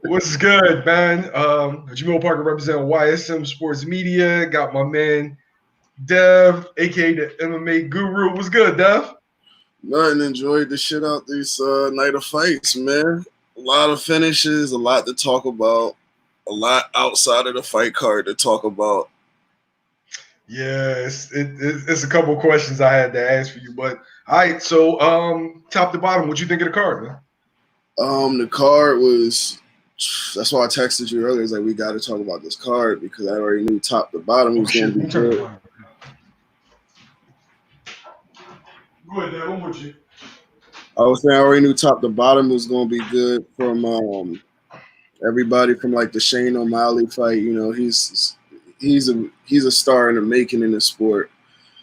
What's good, man? Jamil Parker representing YSM Sports Media. Got my man Dev, aka the MMA Guru. What's good, Dev? Nothing. Enjoyed the shit out these night of fights, man. A lot of finishes, a lot to talk about, a lot outside of the fight card to talk about. Yes, it's a couple questions I had to ask for you, but all right. So, top to bottom, what you think of the card, man? The card was. That's why I texted you earlier. It's like we got to talk about this card because I already knew top to bottom Oh was going shit, to let be me turn the good. volume. Go ahead, Dev. I'm with you. I was saying I already knew top to bottom was going to be good from everybody from like the Shane O'Malley fight. You know, he's a star in the making in the sport.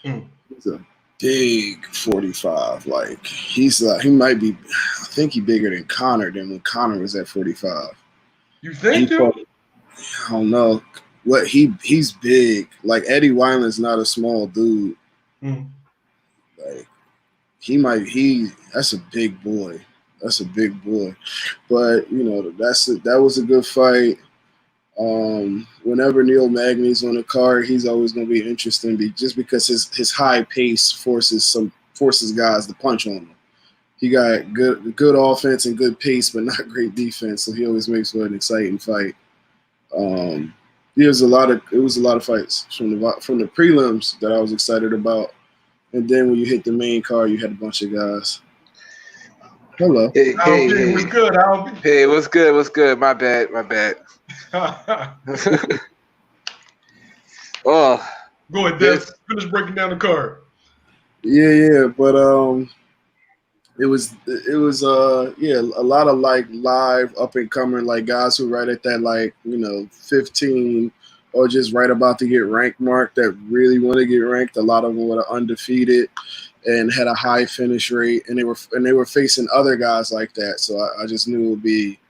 He's a big 45. Like he might be. I think he's bigger than Connor than when Connor was at 45. You He think, dude? fought, I don't know what he's big. Like Eddie Wineland's not a small dude. Mm. Like that's a big boy. That's a big boy. But you know that was a good fight. Whenever Neil Magny's on the card, he's always going to be interesting, just because his high pace forces guys to punch on him. He got good offense and good pace, but not great defense. So he always makes for an exciting fight. It was a lot of fights from the prelims that I was excited about, and then when you hit the main card, you had a bunch of guys. Hello. Hey, What's good, Albie? Hey, what's good? What's good? My bad. Oh, Go ahead, Dev. Finish breaking down the card. Yeah, but it was a lot of like live up and coming like guys who right at that 15 or just right about to get ranked mark that really want to get ranked. A lot of them were undefeated and had a high finish rate, and they were facing other guys like that. So I just knew it would be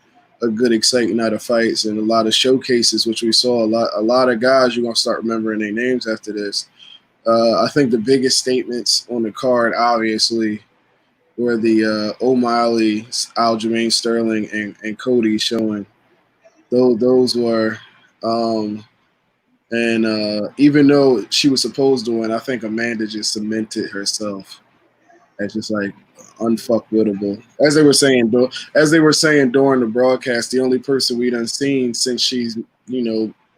a good, exciting night of fights and a lot of showcases, which we saw a lot of guys. You're gonna start remembering their names after this. I think the biggest statements on the card, obviously, were the O'Malley, Aljamain Sterling, and Cody showing. Those were, and even though she was supposed to win, I think Amanda just cemented herself as just like unfuckwittable. As they were saying during the broadcast, the only person we done seen since she's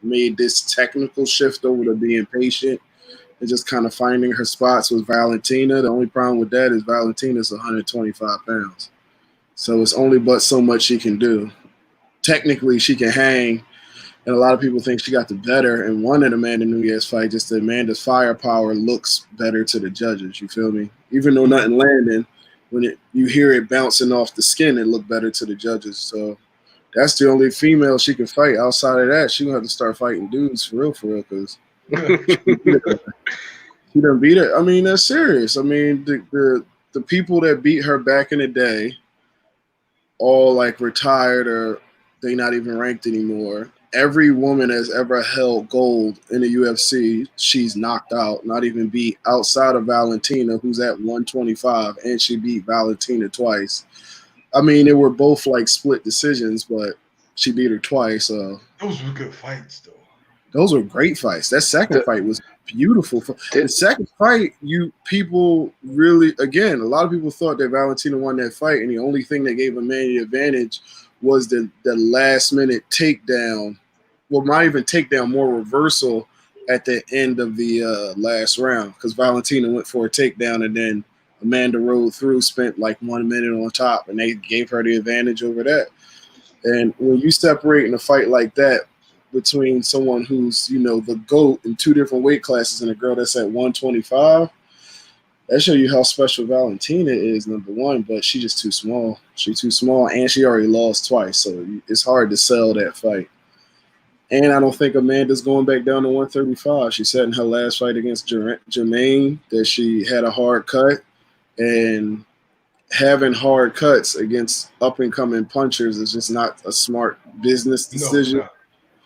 made this technical shift over to being patient and just kind of finding her spots was Valentina. The only problem with that is Valentina's 125 pounds. So it's only but so much she can do. Technically, she can hang, and a lot of people think she got the better and won an Amanda Nunes fight. Just that Amanda's firepower looks better to the judges. You feel me? Even though nothing landing, when you hear it bouncing off the skin, it looked better to the judges. So that's the only female she can fight. Outside of that, she gonna have to start fighting dudes for real, because she done beat her. I mean, that's serious. I mean, the people that beat her back in the day, all like retired or they not even ranked anymore. Every woman that's ever held gold in the UFC, she's knocked out, not even beat, outside of Valentina, who's at 125, and she beat Valentina twice. I mean, they were both like split decisions, but she beat her twice. Those were good fights, though. Those were great fights. That second fight was beautiful. The second fight, people really, again, a lot of people thought that Valentina won that fight, and the only thing that gave Amanda the advantage was the last minute takedown. Well, not even takedown, more reversal at the end of the last round, because Valentina went for a takedown and then Amanda rode through, spent like 1 minute on top, and they gave her the advantage over that. And when you separate in a fight like that between someone who's, the GOAT in two different weight classes and a girl that's at 125, that shows you how special Valentina is, number one, but she's just too small. She's too small, and she already lost twice, so it's hard to sell that fight. And I don't think Amanda's going back down to 135. She said in her last fight against Jermaine that she had a hard cut, and having hard cuts against up-and-coming punchers is just not a smart business decision. No,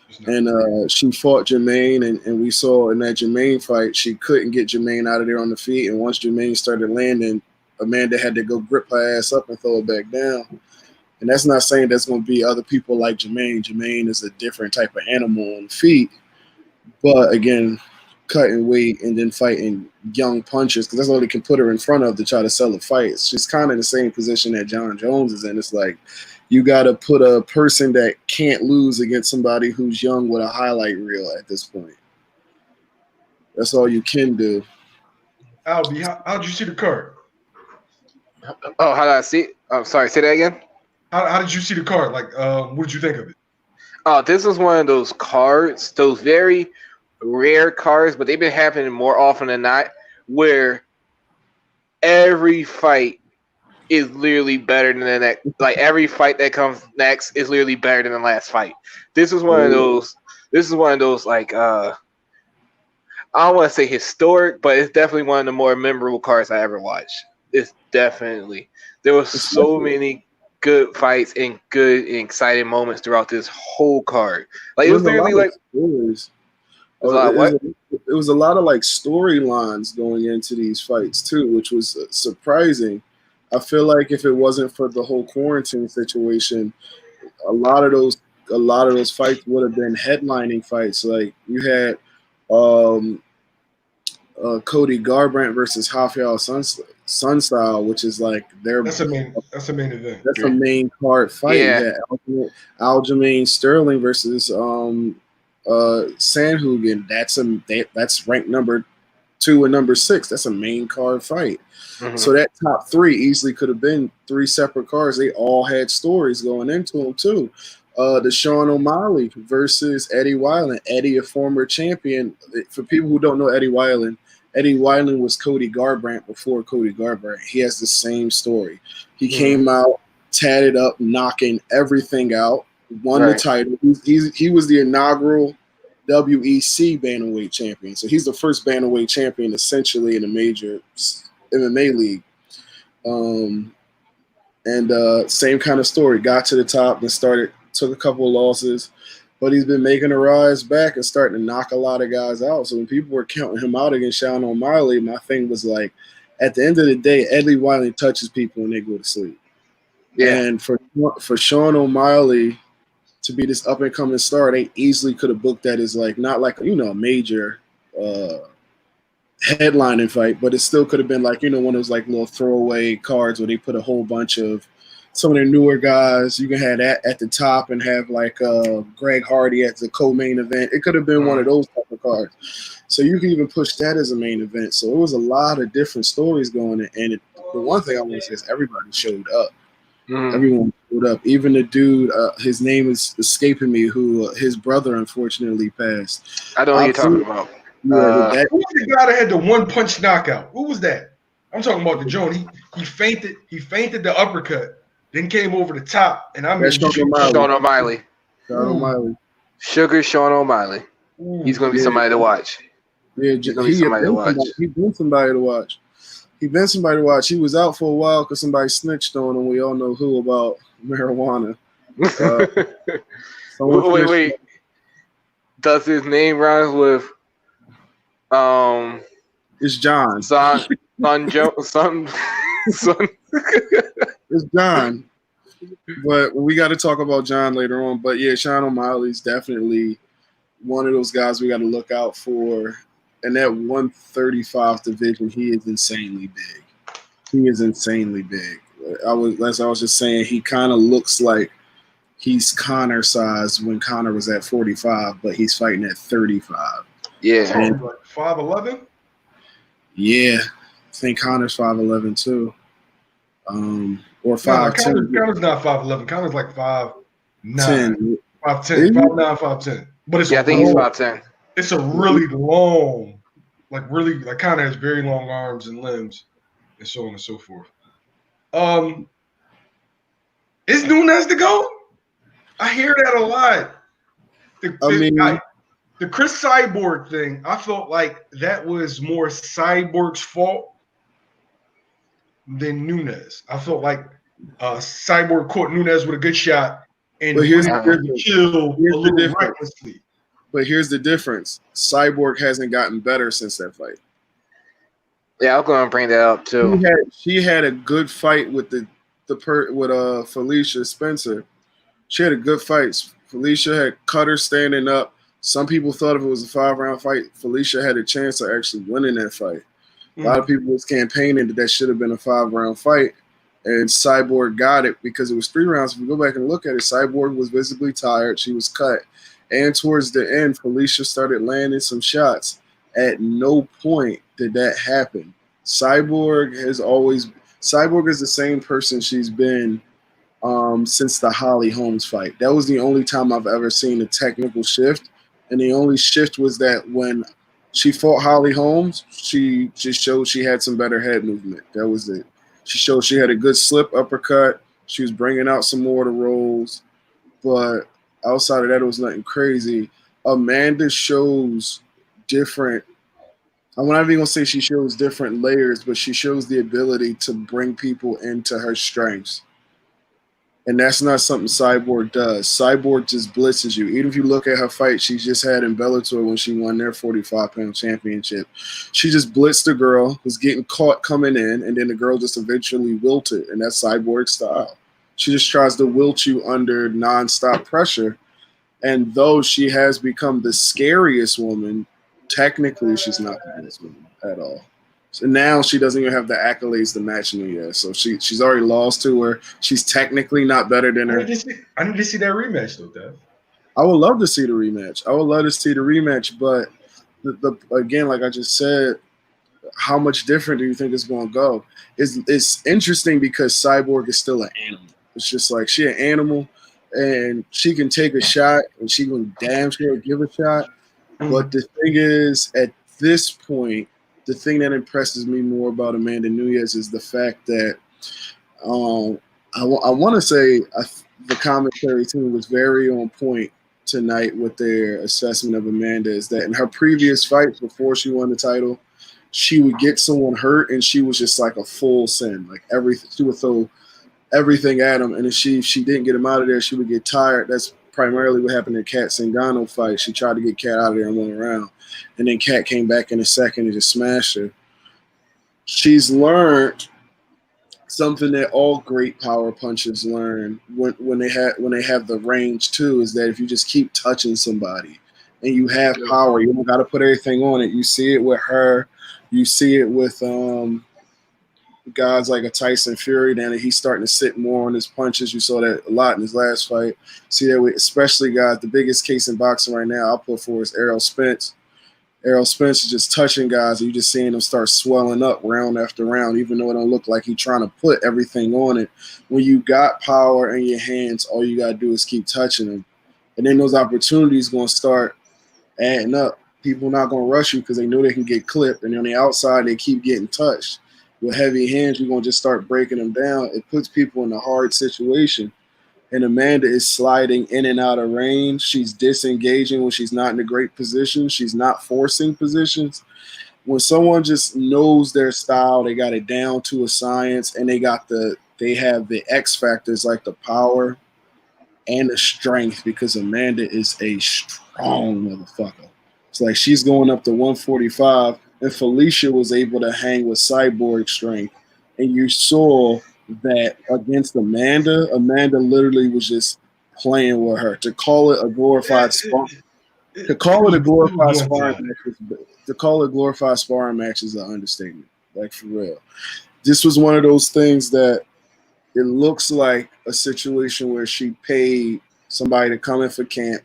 it's not. And she fought Jermaine, and we saw in that Jermaine fight, she couldn't get Jermaine out of there on the feet. And once Jermaine started landing, Amanda had to go grip her ass up and throw it back down. And that's not saying there's going to be other people like Jermaine. Jermaine is a different type of animal on the feet. But again, cutting weight and then fighting young punchers, because that's all they can put her in front of to try to sell a fight. She's kind of in the same position that John Jones is in. It's like you got to put a person that can't lose against somebody who's young with a highlight reel at this point. That's all you can do. Albie, how'd you see the card? Oh, how did I see it? I'm sorry, say that again? How did you see the card? Like, what did you think of it? Oh, this was one of those cards, those very rare cards, but they've been happening more often than not, where every fight is literally better than the next. Like every fight that comes next is literally better than the last fight. This is one of those. This is one of those like I don't want to say historic, but it's definitely one of the more memorable cards I ever watched. It's definitely there was so many good fights and good and exciting moments throughout this whole card. Like it was literally like stories. It was a lot of like storylines going into these fights too, which was surprising. I feel like if it wasn't for the whole quarantine situation, a lot of those fights would have been headlining fights. Like you had Cody Garbrandt versus Rafael Sunstyle, which is like that's a main event. That's a main card fight. Yeah. You had Aljamain Sterling versus Sandhagen. That's ranked number 2 and number 6. That's a main card fight. Mm-hmm. So that top 3 easily could have been 3 separate cards. They all had stories going into them too. The Sean O'Malley versus Eddie Weiland. Eddie, a former champion. For people who don't know Eddie Weiland was Cody Garbrandt before Cody Garbrandt. He has the same story. He came out, tatted up, knocking everything out, won the title. He was the inaugural WEC bantamweight champion. So he's the first bantamweight champion essentially in a major MMA league. Same kind of story. Got to the top and took a couple of losses, but he's been making a rise back and starting to knock a lot of guys out. So when people were counting him out against Sean O'Malley, my thing was like, at the end of the day, Eddie Weiland touches people when they go to sleep. Yeah. And for Sean O'Malley to be this up and coming star, they easily could have booked that as like not like a major headlining fight, but it still could have been like one of those like little throwaway cards where they put a whole bunch of some of their newer guys. You can have that at the top and have like Greg Hardy at the co-main event. It could have been one of those type of cards. So you can even push that as a main event. So it was a lot of different stories going in. And the one thing I want to say is everybody showed up. Everyone showed up. Even the dude, his name is escaping me, who his brother unfortunately passed. I know what you're talking about. Who was the guy that had the 1-punch knockout? Who was that? I'm talking about the Joan. He fainted the uppercut, then came over the top, and I mean Sean O'Malley. Sugar Sean O'Malley. He's gonna be somebody to watch. Yeah, he's gonna be somebody to watch. He's been somebody to watch. He was out for a while because somebody snitched on him. We all know who about marijuana. Wait. Does his name rhyme with? It's John. Son. It's John. But we got to talk about John later on. But yeah, Sean O'Malley's definitely one of those guys we got to look out for. And that 135 division, he is insanely big. I was just saying, he kind of looks like he's Conor size when Conor was at 45, but he's fighting at 35. Yeah. And, like 5'11"? Yeah. I think Conor's 5'11" too. Or 5'10". Conor's not 5'11". Conor's like 5'9". 5'10". 5'9", 5'10". But it's I think he's 5'10". It's a really long, like Conor has very long arms and limbs, and so on and so forth. Is Nunes the GOAT? I hear that a lot. The Chris Cyborg thing, I felt like that was more Cyborg's fault than Nunes. I felt like Cyborg caught Nunes with a good shot and killed a little recklessly. But here's the difference. Cyborg hasn't gotten better since that fight. Yeah, I'm going to bring that up too. She had a good fight with the Felicia Spencer. She had a good fight. Felicia had cut her standing up. Some people thought if it was a 5-round fight, Felicia had a chance of actually winning that fight. A lot of people was campaigning that should have been a 5-round fight, and Cyborg got it because it was 3 rounds. If we go back and look at it, Cyborg was visibly tired. She was cut. And towards the end, Felicia started landing some shots. At no point did that happen. Cyborg is the same person she's been since the Holly Holmes fight. That was the only time I've ever seen a technical shift. And the only shift was that when she fought Holly Holmes, she just showed she had some better head movement. That was it. She showed she had a good slip uppercut. She was bringing out some more of the rolls. But outside of that, it was nothing crazy. Amanda shows different – I'm not even going to say she shows different layers, but she shows the ability to bring people into her strengths. And that's not something Cyborg does. Cyborg just blitzes you. Even if you look at her fight she just had in Bellator when she won their 45-pound championship, she just blitzed the girl, was getting caught coming in, and then the girl just eventually wilted, and that's Cyborg style. She just tries to wilt you under nonstop pressure. And though she has become the scariest woman, technically she's not the best woman at all. So now she doesn't even have the accolades to match Nunes. So she's already lost to her. She's technically not better than her. I need to see that rematch, though, Dev. I would love to see the rematch. But again, like I just said, how much different do you think it's going to go? It's interesting because Cyborg is still an animal. It's just like she an animal, and she can take a shot, and she can damn sure give a shot. But the thing is, at this point, the thing that impresses me more about Amanda Nunes is the fact that I want to say the commentary team was very on point tonight with their assessment of Amanda. Is that in her previous fights before she won the title, she would get someone hurt and she was just like a full send, like everything. She would throw everything at him, and if she didn't get him out of there, she would get tired. That's primarily what happened in Kat Zingano fight. She tried to get Kat out of there and went around. And then Kat came back in a second and just smashed her. She's learned something that all great power punchers learn when they have the range too, is that if you just keep touching somebody and you have power, you don't got to put everything on it. You see it with her. You see it with guys like a Tyson Fury. Then he's starting to sit more on his punches. You saw that a lot in his last fight. See that with especially guys. The biggest case in boxing right now I'll put for is Errol Spence. Errol Spence is just touching guys, and you just seeing them start swelling up round after round, even though it don't look like he's trying to put everything on it. When you got power in your hands, all you got to do is keep touching them. And then those opportunities going to start adding up. People not going to rush you because they know they can get clipped, and on the outside, they keep getting touched. With heavy hands, you're going to just start breaking them down. It puts people in a hard situation. And Amanda is sliding in and out of range. She's disengaging when she's not in a great position. She's not forcing positions. When someone just knows their style, they got it down to a science, and they have the X factors like the power and the strength, because Amanda is a strong motherfucker. It's like she's going up to 145, and Felicia was able to hang with Cyborg strength. And you saw that against Amanda literally was just playing with her. To call it a glorified sparring match is an understatement. Like, for real. This was one of those things that it looks like a situation where she paid somebody to come in for camp,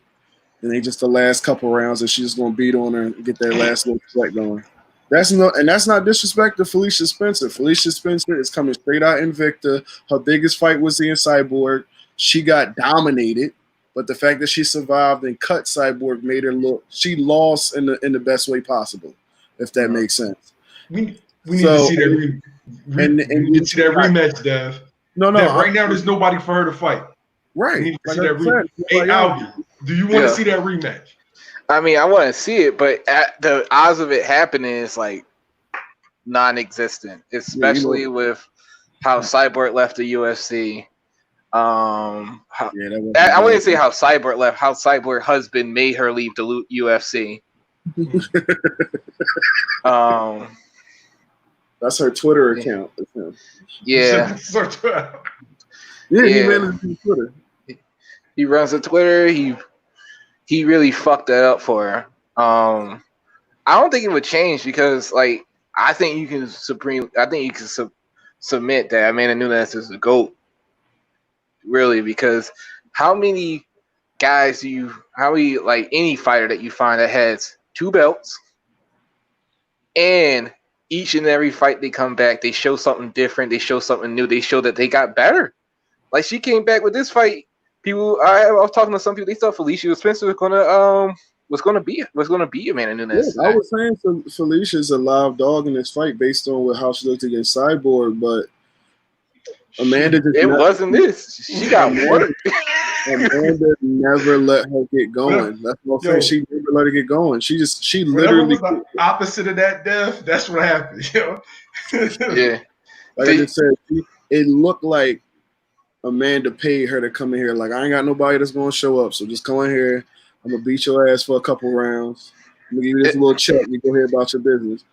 and they just the last couple rounds, and she's just gonna beat on her and get that last little sweat going. That's not disrespect to Felicia Spencer. Felicia Spencer is coming straight out Invicta. Her biggest fight was against Cyborg. She got dominated, but the fact that she survived and cut Cyborg made her look. She lost in the best way possible, if that makes sense. We need to see that. We need to see that rematch, Dev. No. Right now, there's nobody for her to fight. Right. We need to see that rematch. Hey, Aldi, do you want to see that rematch? I mean, I want to see it, but the odds of it happening is like non-existent, especially with how Cyborg left the UFC. I wouldn't say how Cyborg left. How Cyborg husband made her leave the UFC. That's her Twitter account. Yeah. Yeah, he Yeah, managed to Twitter. he runs the Twitter. He really fucked that up for her. I don't think it would change because like I think you can submit that Amanda Nunes is the GOAT. Really, because how many how many like any fighter that you find that has 2 belts and each and every fight they come back, they show something different, they show something new, they show that they got better. Like she came back with this fight. I was talking to some people. They thought Felicia Spencer was gonna be Amanda Yeah, Nunes I today. was saying Felicia's a live dog in this fight based on how she looked against Cyborg, but Amanda just It wasn't this. She got Amanda, worked. Amanda never let her get Whatever, going. That's what I'm saying. yo, She never let her get going. She whatever literally, was the opposite of that, Dev, that's what happened. Yeah. like I just said, it looked like Amanda paid her to come in here. Like, I ain't got nobody that's going to show up, so just come in here. I'm going to beat your ass for a couple rounds. I'm going to give you this little check. You go ahead about your business.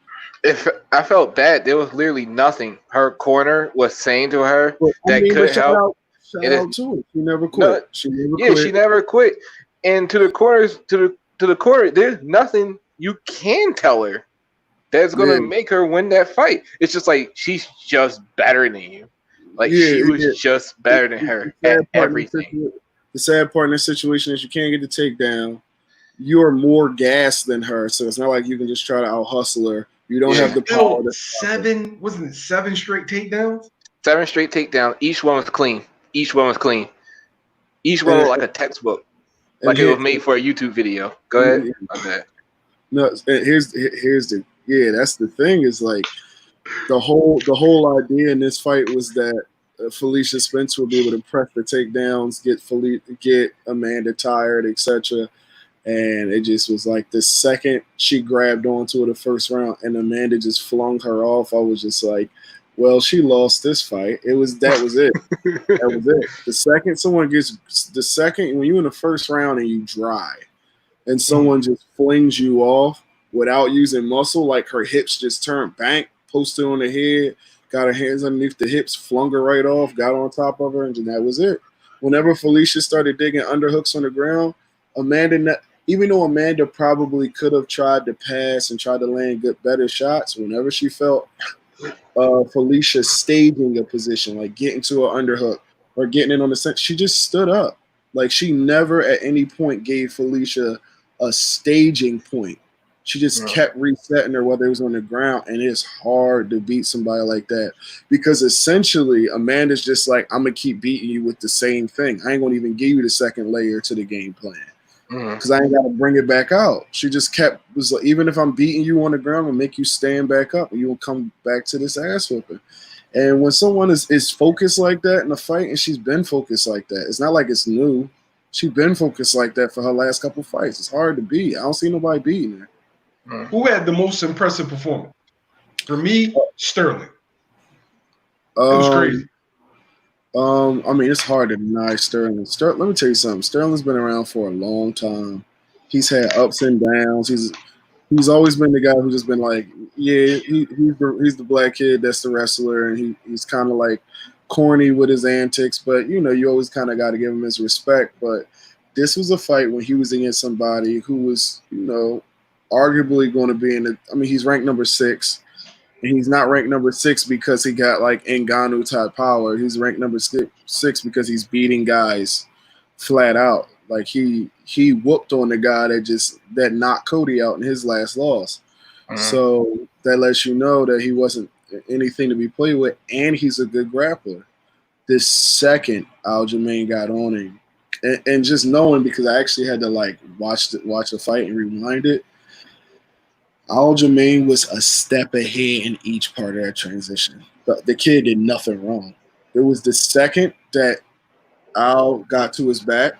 If I felt bad, there was literally nothing her corner was saying to her But, that could help. Shout out to her. She never quit. No, She never yeah, quit. she never quit. And to the corner, there's nothing you can tell her that's gonna make her win that fight. It's just like she's just better than you. Like she was just better than her at everything. The sad part in this situation is you can't get the takedown. You're more gassed than her, so it's not like you can just try to out hustle her. You don't have the power. Wasn't it 7 straight takedowns? 7 straight takedowns. Each one was clean. Each one was like a textbook. Like it was made for a YouTube video. Go ahead. Okay. No, here's that's the thing is like the whole idea in this fight was that Felicia Spencer would be able to press the takedowns, get Amanda tired, etc. And it just was like the second she grabbed onto it the first round and Amanda just flung her off, I was just like, well, she lost this fight. That was it. That was it. The second when you're in the first round and you dry and someone just flings you off without using muscle, like her hips just turned back, posted on the head, got her hands underneath the hips, flung her right off, got on top of her, and that was it. Whenever Felicia started digging underhooks on the ground, even though Amanda probably could have tried to pass and tried to land better shots, whenever she felt Felicia staging a position, like getting to an underhook or getting in on the center, she just stood up. Like she never at any point gave Felicia a staging point. She just kept resetting her whether it was on the ground, and it's hard to beat somebody like that because essentially Amanda's just like, I'm gonna keep beating you with the same thing. I ain't gonna even give you the second layer to the game plan because I ain't got to bring it back out. She just was like, even if I'm beating you on the ground, I'm gonna make you stand back up and you'll come back to this ass whooping. And when someone is focused like that in a fight, and she's been focused like that, it's not like it's new. She's been focused like that for her last couple fights. It's hard to beat. I don't see nobody beating her. Who had the most impressive performance? For me, Sterling. It was crazy. I mean, it's hard to deny Sterling. Let me tell you something. Sterling's been around for a long time. He's had ups and downs. He's always been the guy who's just been like, yeah, he's the black kid that's the wrestler, and he's kind of like corny with his antics, but you always kind of got to give him his respect. But this was a fight when he was against somebody who was, arguably going to be he's ranked number 6. And he's not ranked number 6 because he got like Ngannou type power. He's ranked number 6 because he's beating guys flat out. Like he whooped on the guy that knocked Cody out in his last loss. So that lets you know that he wasn't anything to be played with, and he's a good grappler. This second Aljamain got on him, and just knowing, because I actually had to like watch the fight and rewind it. Aljamain was a step ahead in each part of that transition. The kid did nothing wrong. It was the second that Al got to his back,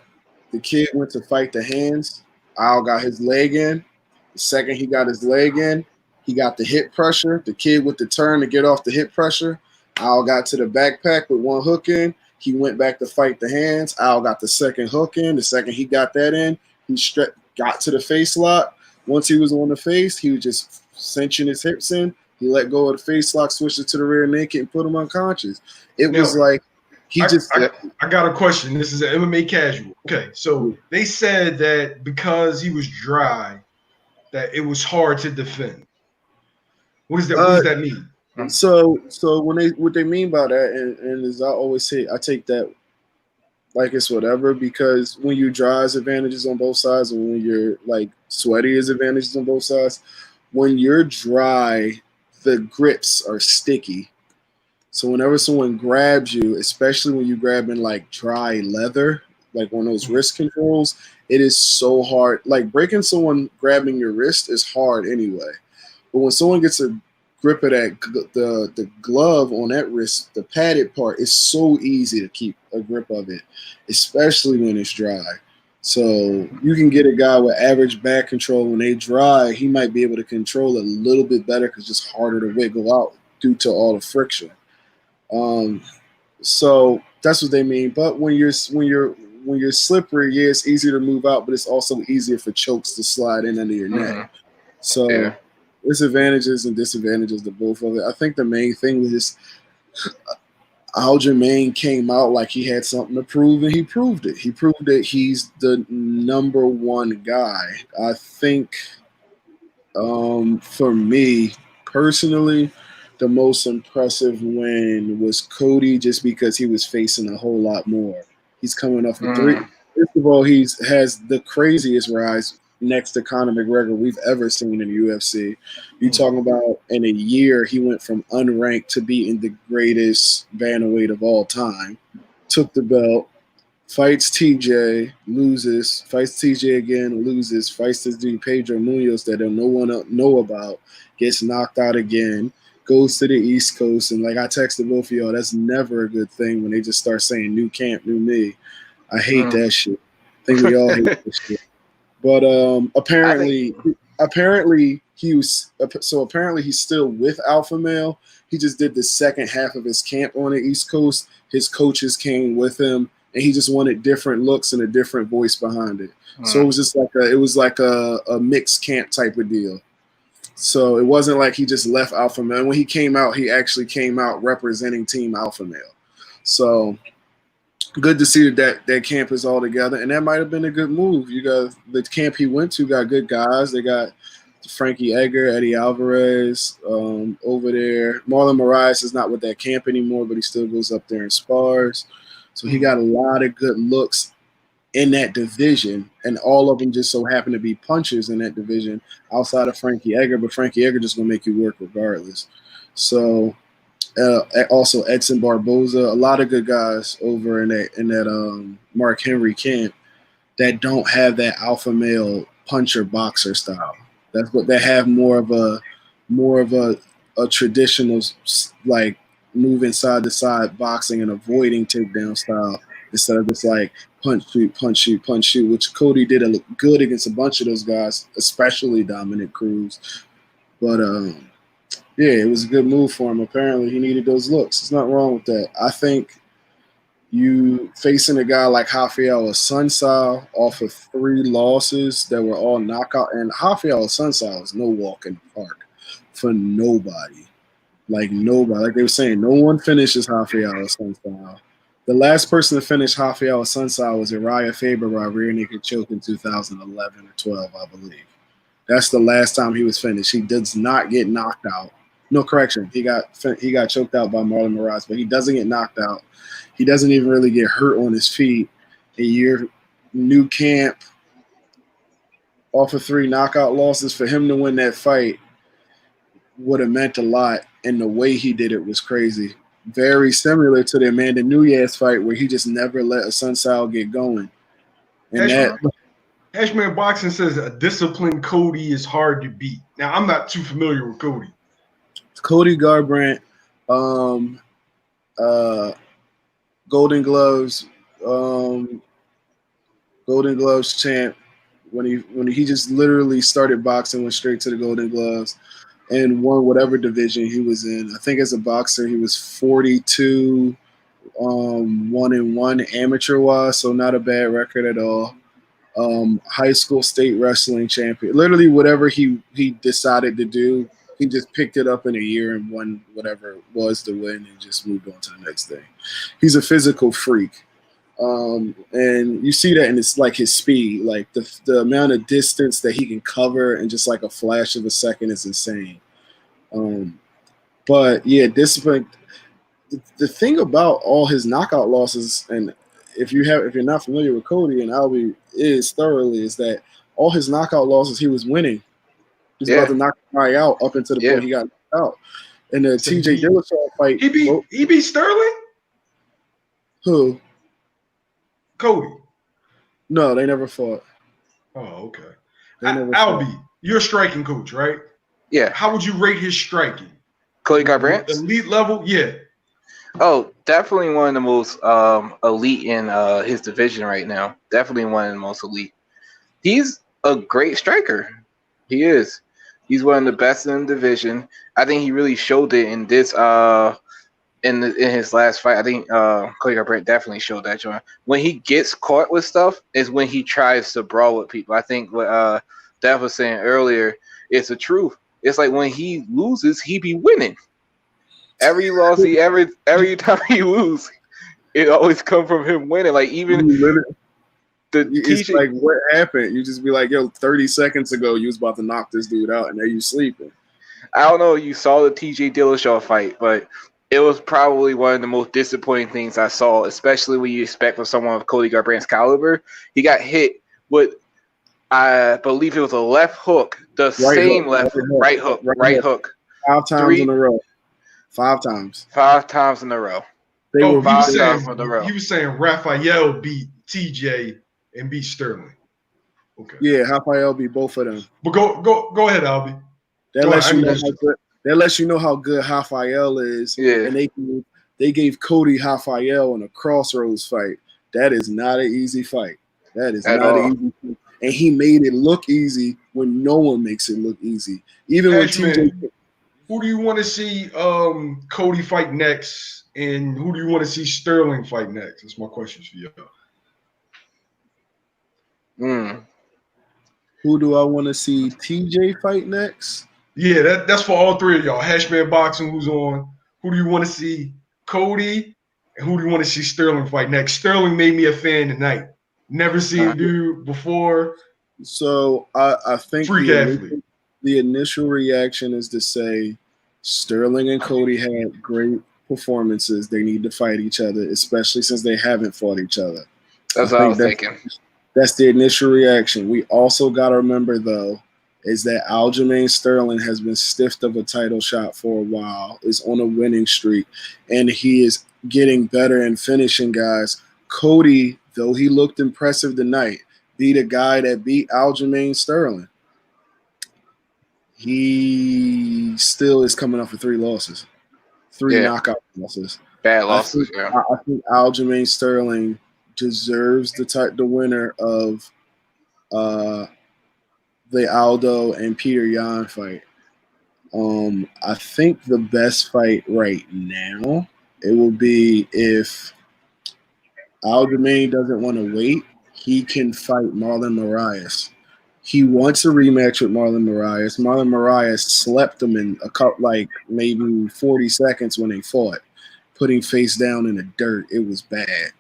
the kid went to fight the hands. Al got his leg in. The second he got his leg in, he got the hip pressure. The kid with the turn to get off the hip pressure. Al got to the backpack with one hook in. He went back to fight the hands. Al got the second hook in. The second he got that in, he got to the face lock. Once he was on the face, he was just cinching his hips in. He let go of the face lock, switched it to the rear naked, and put him unconscious. It was like He just I got a question. This is an MMA casual. Okay, so they said that because he was dry, that it was hard to defend. What does that mean? So what they mean by that, and as I always say, I take that like it's whatever, because when you dry is advantages on both sides, and when you're like sweaty is advantages on both sides. When you're dry, the grips are sticky. So whenever someone grabs you, especially when you grab in like dry leather, like one of those wrist controls, it is so hard. Like breaking someone grabbing your wrist is hard anyway. But when someone gets a grip of that, the glove on that wrist, the padded part, is so easy to keep a grip of it, especially when it's dry. So you can get a guy with average back control when they dry, he might be able to control it a little bit better because it's harder to wiggle out due to all the friction. So that's what they mean. But when you're slippery, yeah, it's easier to move out, but it's also easier for chokes to slide in under your neck. So there's advantages and disadvantages to both of it. I think the main thing was just Aljamain came out like he had something to prove, and he proved it. He proved that he's the number one guy. I think for me personally, the most impressive win was Cody, just because he was facing a whole lot more. He's coming off of three. First of all, he has the craziest rise next to Conor McGregor we've ever seen in the UFC. You talking about in a year, he went from unranked to being the greatest bantamweight of all time. Took the belt, fights TJ, loses, fights TJ again, loses, fights this dude Pedro Munoz that no one know about, gets knocked out again, goes to the East Coast, and like I texted both of y'all, that's never a good thing when they just start saying new camp, new me. I hate that shit. I think we all hate that shit. But apparently he's still with Alpha Male. He just did the second half of his camp on the East Coast. His coaches came with him, and he just wanted different looks and a different voice behind it. So it was just like a mixed camp type of deal. So it wasn't like he just left Alpha Male. When he came out, he actually came out representing Team Alpha Male. So good to see that camp is all together, and that might have been a good move. You got the camp he went to got good guys. They got Frankie Edgar, Eddie Alvarez over there. Marlon Moraes is not with that camp anymore, but he still goes up there and spars. So he got a lot of good looks in that division, and all of them just so happen to be punchers in that division outside of Frankie Edgar, but Frankie Edgar just going to make you work regardless. So also Edson Barboza, a lot of good guys over in that Mark Henry camp that don't have that alpha male puncher boxer style. That's what they have, more of a traditional like moving side to side boxing and avoiding takedown style instead of just like punch shoot, punch shoot, punch shoot, which Cody did look good against a bunch of those guys, especially Dominic Cruz. But yeah, it was a good move for him. Apparently, he needed those looks. There's nothing wrong with that. I think you facing a guy like Rafael Assunção off of 3 losses that were all knockout, and Rafael Assunção is no walk in the park for nobody. Like nobody. Like they were saying, no one finishes Rafael Assunção. The last person to finish Rafael Assunção was Uriah Faber by rear naked choke in 2011 or 12, I believe. That's the last time he was finished. He does not get knocked out. No, correction. He got choked out by Marlon Moraes, but he doesn't get knocked out. He doesn't even really get hurt on his feet. A year new camp off of 3 knockout losses, for him to win that fight would have meant a lot, and the way he did it was crazy. Very similar to the Amanda Nunes fight where he just never let Assunção get going. And Ashman Boxing says a disciplined Cody is hard to beat. Now, I'm not too familiar with Cody. Cody Garbrandt, Golden Gloves champ. When he just literally started boxing, went straight to the Golden Gloves, and won whatever division he was in. I think as a boxer, he was 42, 1-1 amateur wise, so not a bad record at all. High school state wrestling champion. Literally whatever he decided to do, He just picked it up in a year and won whatever it was to win and just moved on to the next thing. He's a physical freak. And you see that in his speed, like the amount of distance that he can cover in just like a flash of a second is insane. But yeah, discipline. The thing about all his knockout losses, and if you're not familiar with Cody and Albie is thoroughly, is that all his knockout losses he was winning. He's about to knock the guy out up until the point he got knocked out. In the So TJ Dillashaw fight, he beat Sterling. Who? Cody. No, they never fought. Oh, okay. Albie, you're a striking coach, right? Yeah. How would you rate his striking? Cody Garbrandt? Elite level? Yeah. Oh, definitely one of the most elite in his division right now. Definitely one of the most elite. He's a great striker. He is. He's one of the best in the division. I think he really showed it in this in his last fight. I think Cody Garbrandt definitely showed that, John. When he gets caught with stuff is when he tries to brawl with people. I think what Dev was saying earlier, it's the truth. It's like when he loses, he be winning. Every loss, every time he lose, it always come from him winning. Like even it's like what happened. You just be like, yo, 30 seconds ago you was about to knock this dude out, and now you sleeping. I don't know if you saw the TJ Dillashaw fight, but it was probably one of the most disappointing things I saw, especially when you expect from someone of Cody Garbrandt's caliber. He got hit with, I believe it was a left hook, right hook. 5 times in a row. 5 times. 5 times in a row. He was saying Raphael beat TJ and beat Sterling. Okay. Yeah, Raphael beat both of them. But go ahead, Albie. That lets you know how good Raphael is. Yeah. And they gave Cody Raphael in a crossroads fight. That is not an easy fight. That is not an easy fight. And he made it look easy when no one makes it look easy. Even when TJ. Who do you want to see Cody fight next? And who do you want to see Sterling fight next? That's my question for you. Who do I want to see TJ fight next? Yeah, that's for all three of y'all. Hashman Boxing, who's on? Who do you want to see Cody? And who do you want to see Sterling fight next? Sterling made me a fan tonight. Never seen dude before. So I think freak athlete. The initial reaction is to say Sterling and Cody had great performances. They need to fight each other, especially since they haven't fought each other. That's what I was thinking. That's the initial reaction. We also got to remember, though, is that Aljamain Sterling has been stiffed of a title shot for a while, is on a winning streak, and he is getting better and finishing guys. Cody, though he looked impressive tonight, beat a guy that beat Aljamain Sterling. He still is coming off of 3 losses, 3 knockout losses. Bad losses, I think Aljamain Sterling deserves the winner of the Aldo and Peter Yan fight. I think the best fight right now, it will be if Aljamain doesn't want to wait, he can fight Marlon Moraes. He wants a rematch with Marlon Moraes. Marlon Moraes slept him in maybe 40 seconds when they fought, putting face down in the dirt. It was bad.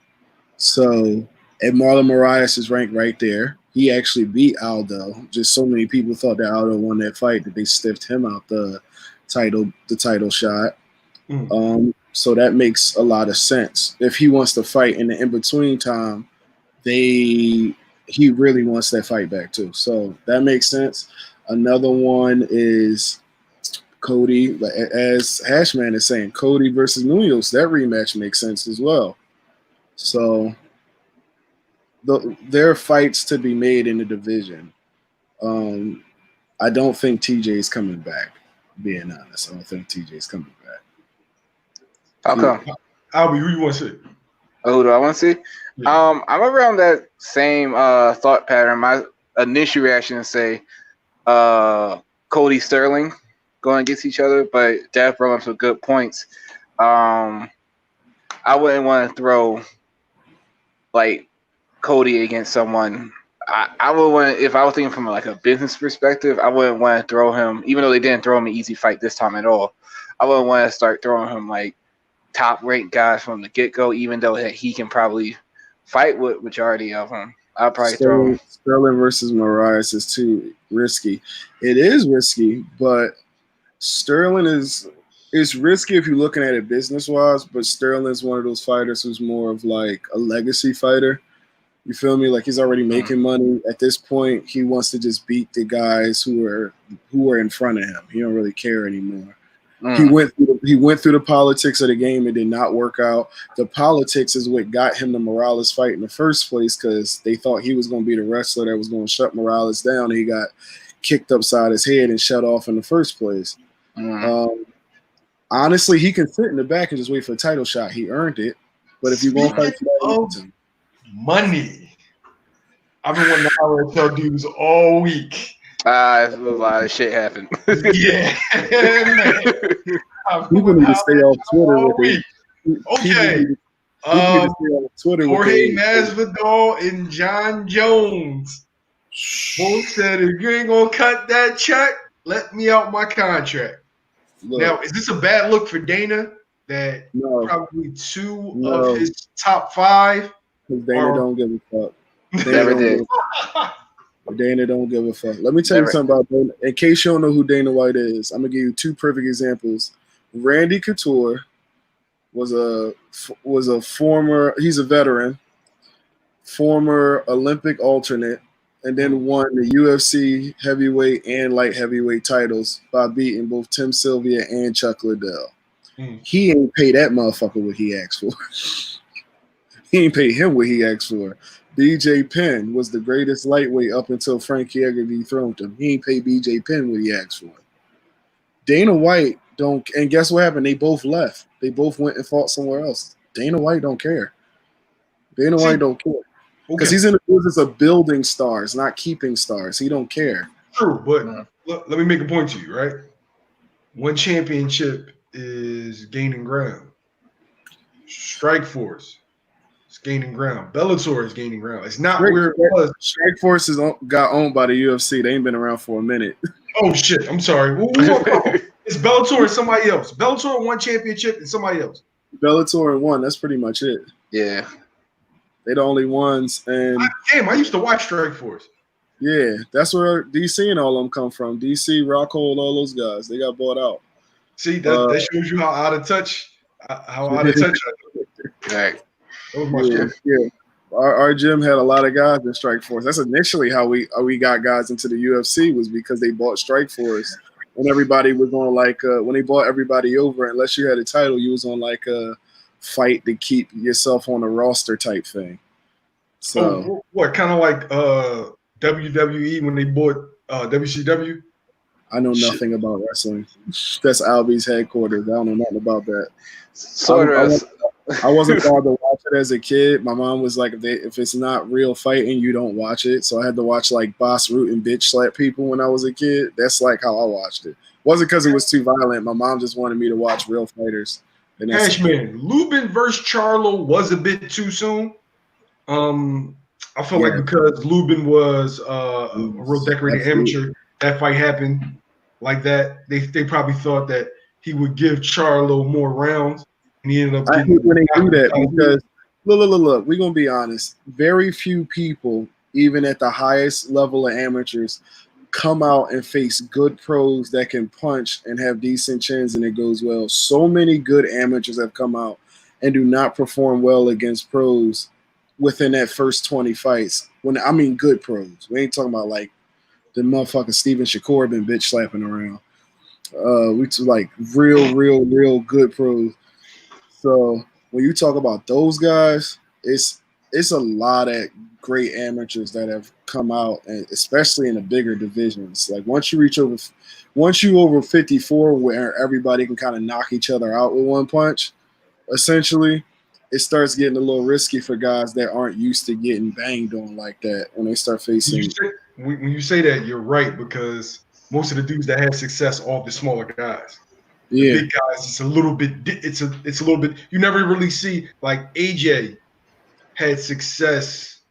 So, and Marlon Moraes is ranked right there. He actually beat Aldo. Just so many people thought that Aldo won that fight that they stiffed him out the title shot. So that makes a lot of sense. If he wants to fight in the in-between time, he really wants that fight back too. So that makes sense. Another one is Cody, as Hashman is saying, Cody versus Nunes. That rematch makes sense as well. So there are fights to be made in the division. I don't think TJ is coming back, being honest. I don't think TJ is coming back. How come? Albie, who you want to see? Who do I want to see? Yeah. I'm around that same thought pattern. My initial reaction is say Cody Sterling going against each other, but Dev brought up some good points. I wouldn't want to throw like Cody against someone. I would want, if I was thinking from like a business perspective, I wouldn't want to throw him, even though they didn't throw him an easy fight this time at all. I wouldn't want to start throwing him like top ranked guys from the get go, even though that he can probably fight with majority of them. I'll probably throw him. Sterling versus Moraes is too risky. It is risky, but Sterling is risky if you're looking at it business wise. But Sterling is one of those fighters who's more of like a legacy fighter. You feel me? Like he's already making money at this point. He wants to just beat the guys who are in front of him. He don't really care anymore. He went through the politics of the game. It did not work out. The politics is what got him the Morales fight in the first place because they thought he was going to be the wrestler that was going to shut Morales down. And he got kicked upside his head and shut off in the first place. Honestly, he can sit in the back and just wait for a title shot. He earned it. But if you won't fight for that, money. I've been wanting to holler at tell dudes all week. A lot of shit happened. Yeah. People need to stay off Twitter with it. Okay. Jorge Masvidal and John Jones both said, if you ain't going to cut that check, let me out my contract. Look, now, is this a bad look for Dana that probably two of his top five? Dana don't give a fuck. Dana don't give a fuck. Let me tell you something about Dana. In case you don't know who Dana White is, I'm gonna give you two perfect examples. Randy Couture was a former. He's a veteran, former Olympic alternate, and then won the UFC heavyweight and light heavyweight titles by beating both Tim Sylvia and Chuck Liddell. He ain't pay that motherfucker what he asked for. He ain't pay him what he asked for. BJ Penn was the greatest lightweight up until Frankie Edgar dethroned him. He ain't pay BJ Penn what he asked for. Dana White don't, and guess what happened? They both left. They both went and fought somewhere else. Dana White don't care. Dana White don't care. Because he's in the business of building stars, not keeping stars. He don't care. True, but let me make a point to you, right? One championship is gaining ground. Strikeforce is gaining ground. Bellator is gaining ground. It's not where it was. Strikeforce got owned by the UFC. They ain't been around for a minute. Oh, shit. I'm sorry. It's Bellator and somebody else. Bellator won championship and somebody else. Bellator and one. That's pretty much it. Yeah. They the only ones. And I used to watch Strikeforce. Yeah, that's where DC and all of them come from. DC, Rockhold, all those guys. They got bought out. See, that shows you how out of touch I am. Right. That was my story. Yeah. Our gym had a lot of guys in Strikeforce. That's initially how we got guys into the UFC was because they bought Strikeforce. When everybody was on when they bought everybody over, unless you had a title, you was on like a fight to keep yourself on a roster type thing. So what kind of like WWE when they bought WCW? I know nothing about wrestling. That's Albie's headquarters. I don't know nothing about that. I wasn't allowed to watch it as a kid. My mom was like, if it's not real fighting, you don't watch it. So I had to watch like Boss Root and bitch slap people when I was a kid. That's like how I watched it. Wasn't because it was too violent. My mom just wanted me to watch real fighters. Cashman, Lubin versus Charlo was a bit too soon. I felt like because Lubin was a real decorated amateur, that fight happened like that. They probably thought that he would give Charlo more rounds, and he ended up getting. I hate when they do that because look. We're gonna be honest. Very few people, even at the highest level of amateurs, come out and face good pros that can punch and have decent chins and it goes well. So many good amateurs have come out and do not perform well against pros within that first 20 fights. When I mean good pros, we ain't talking about like the motherfucking Steven Shakur been bitch slapping around. We like real good pros. So when you talk about those guys, it's a lot of great amateurs that have come out, and especially in the bigger divisions. Like once you over 54, where everybody can kind of knock each other out with one punch, essentially, it starts getting a little risky for guys that aren't used to getting banged on like that when they start facing. When you say that, you're right, because most of the dudes that have success are the smaller guys. Yeah, the big guys, it's a little bit. It's a little bit. You never really see like AJ had success,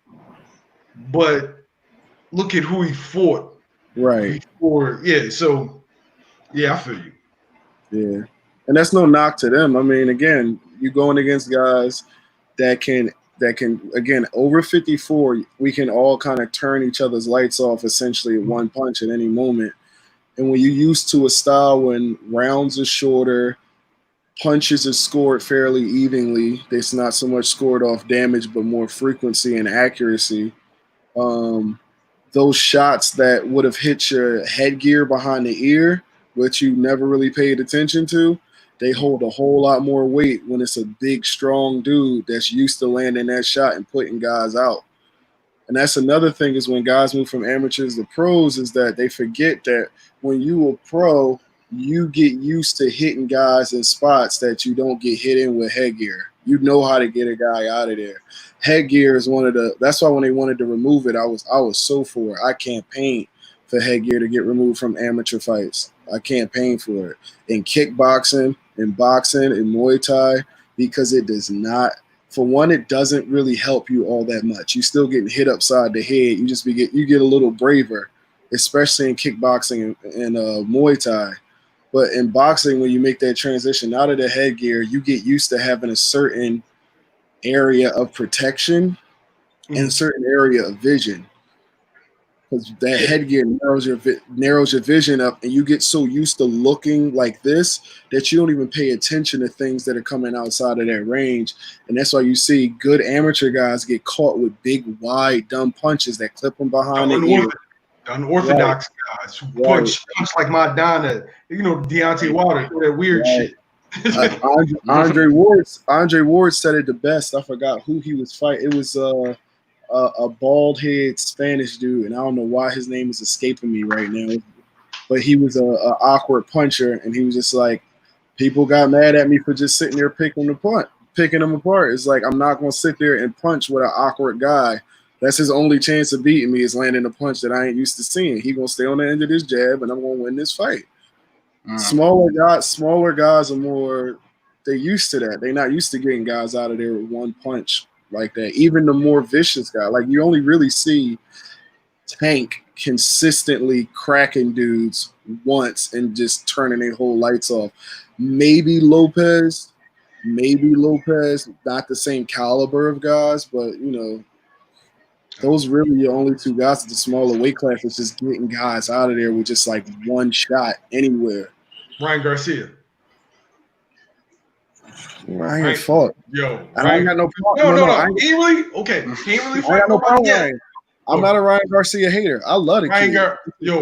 but look at who he fought Right. before. Yeah, so yeah, I feel you. Yeah. And that's no knock to them. I mean, again, you going against guys that can again over 54, we can all kind of turn each other's lights off essentially at one punch at any moment. And when you're used to a style when rounds are shorter, punches are scored fairly evenly, it's not so much scored off damage, but more frequency and accuracy. Um, those shots that would have hit your headgear behind the ear, which you never really paid attention to, they hold a whole lot more weight when it's a big, strong dude that's used to landing that shot and putting guys out. And that's another thing is when guys move from amateurs to pros is that they forget that when you a pro, you get used to hitting guys in spots that you don't get hit in with headgear. You know how to get a guy out of there. Headgear is one of the. That's why when they wanted to remove it, I was so for it. I campaigned for headgear to get removed from amateur fights. I campaigned for it in kickboxing, in boxing, in Muay Thai because it does not. For one, it doesn't really help you all that much. You still getting hit upside the head. You get a little braver, especially in kickboxing and Muay Thai. But in boxing, when you make that transition out of the headgear, you get used to having a certain area of protection and a certain area of vision. Because that headgear narrows your vision up, and you get so used to looking like this that you don't even pay attention to things that are coming outside of that range. And that's why you see good amateur guys get caught with big, wide, dumb punches that clip them behind the ear. Unorthodox guys who punch like Madonna, Deontay Wilder, that weird shit. Andre Ward said it the best. I forgot who he was fighting. It was a bald head Spanish dude, and I don't know why his name is escaping me right now. But he was a awkward puncher, and he was just like, people got mad at me for just sitting there picking them apart. It's like I'm not gonna sit there and punch with an awkward guy. That's his only chance of beating me is landing a punch that I ain't used to seeing. He gonna stay on the end of this jab, and I'm gonna win this fight. Smaller guys are more. They're used to that. They're not used to getting guys out of there with one punch like that. Even the more vicious guy, like you only really see Tank consistently cracking dudes once and just turning their whole lights off. Maybe Lopez, not the same caliber of guys, but those really the only two guys at the smaller weight class is just getting guys out of there with just like one shot anywhere. Ryan Garcia. Ryan fought. Yo, I ain't got no problem. No. He ain't really okay. He ain't really fight nobody yet. I'm not a Ryan Garcia hater. I love the kid.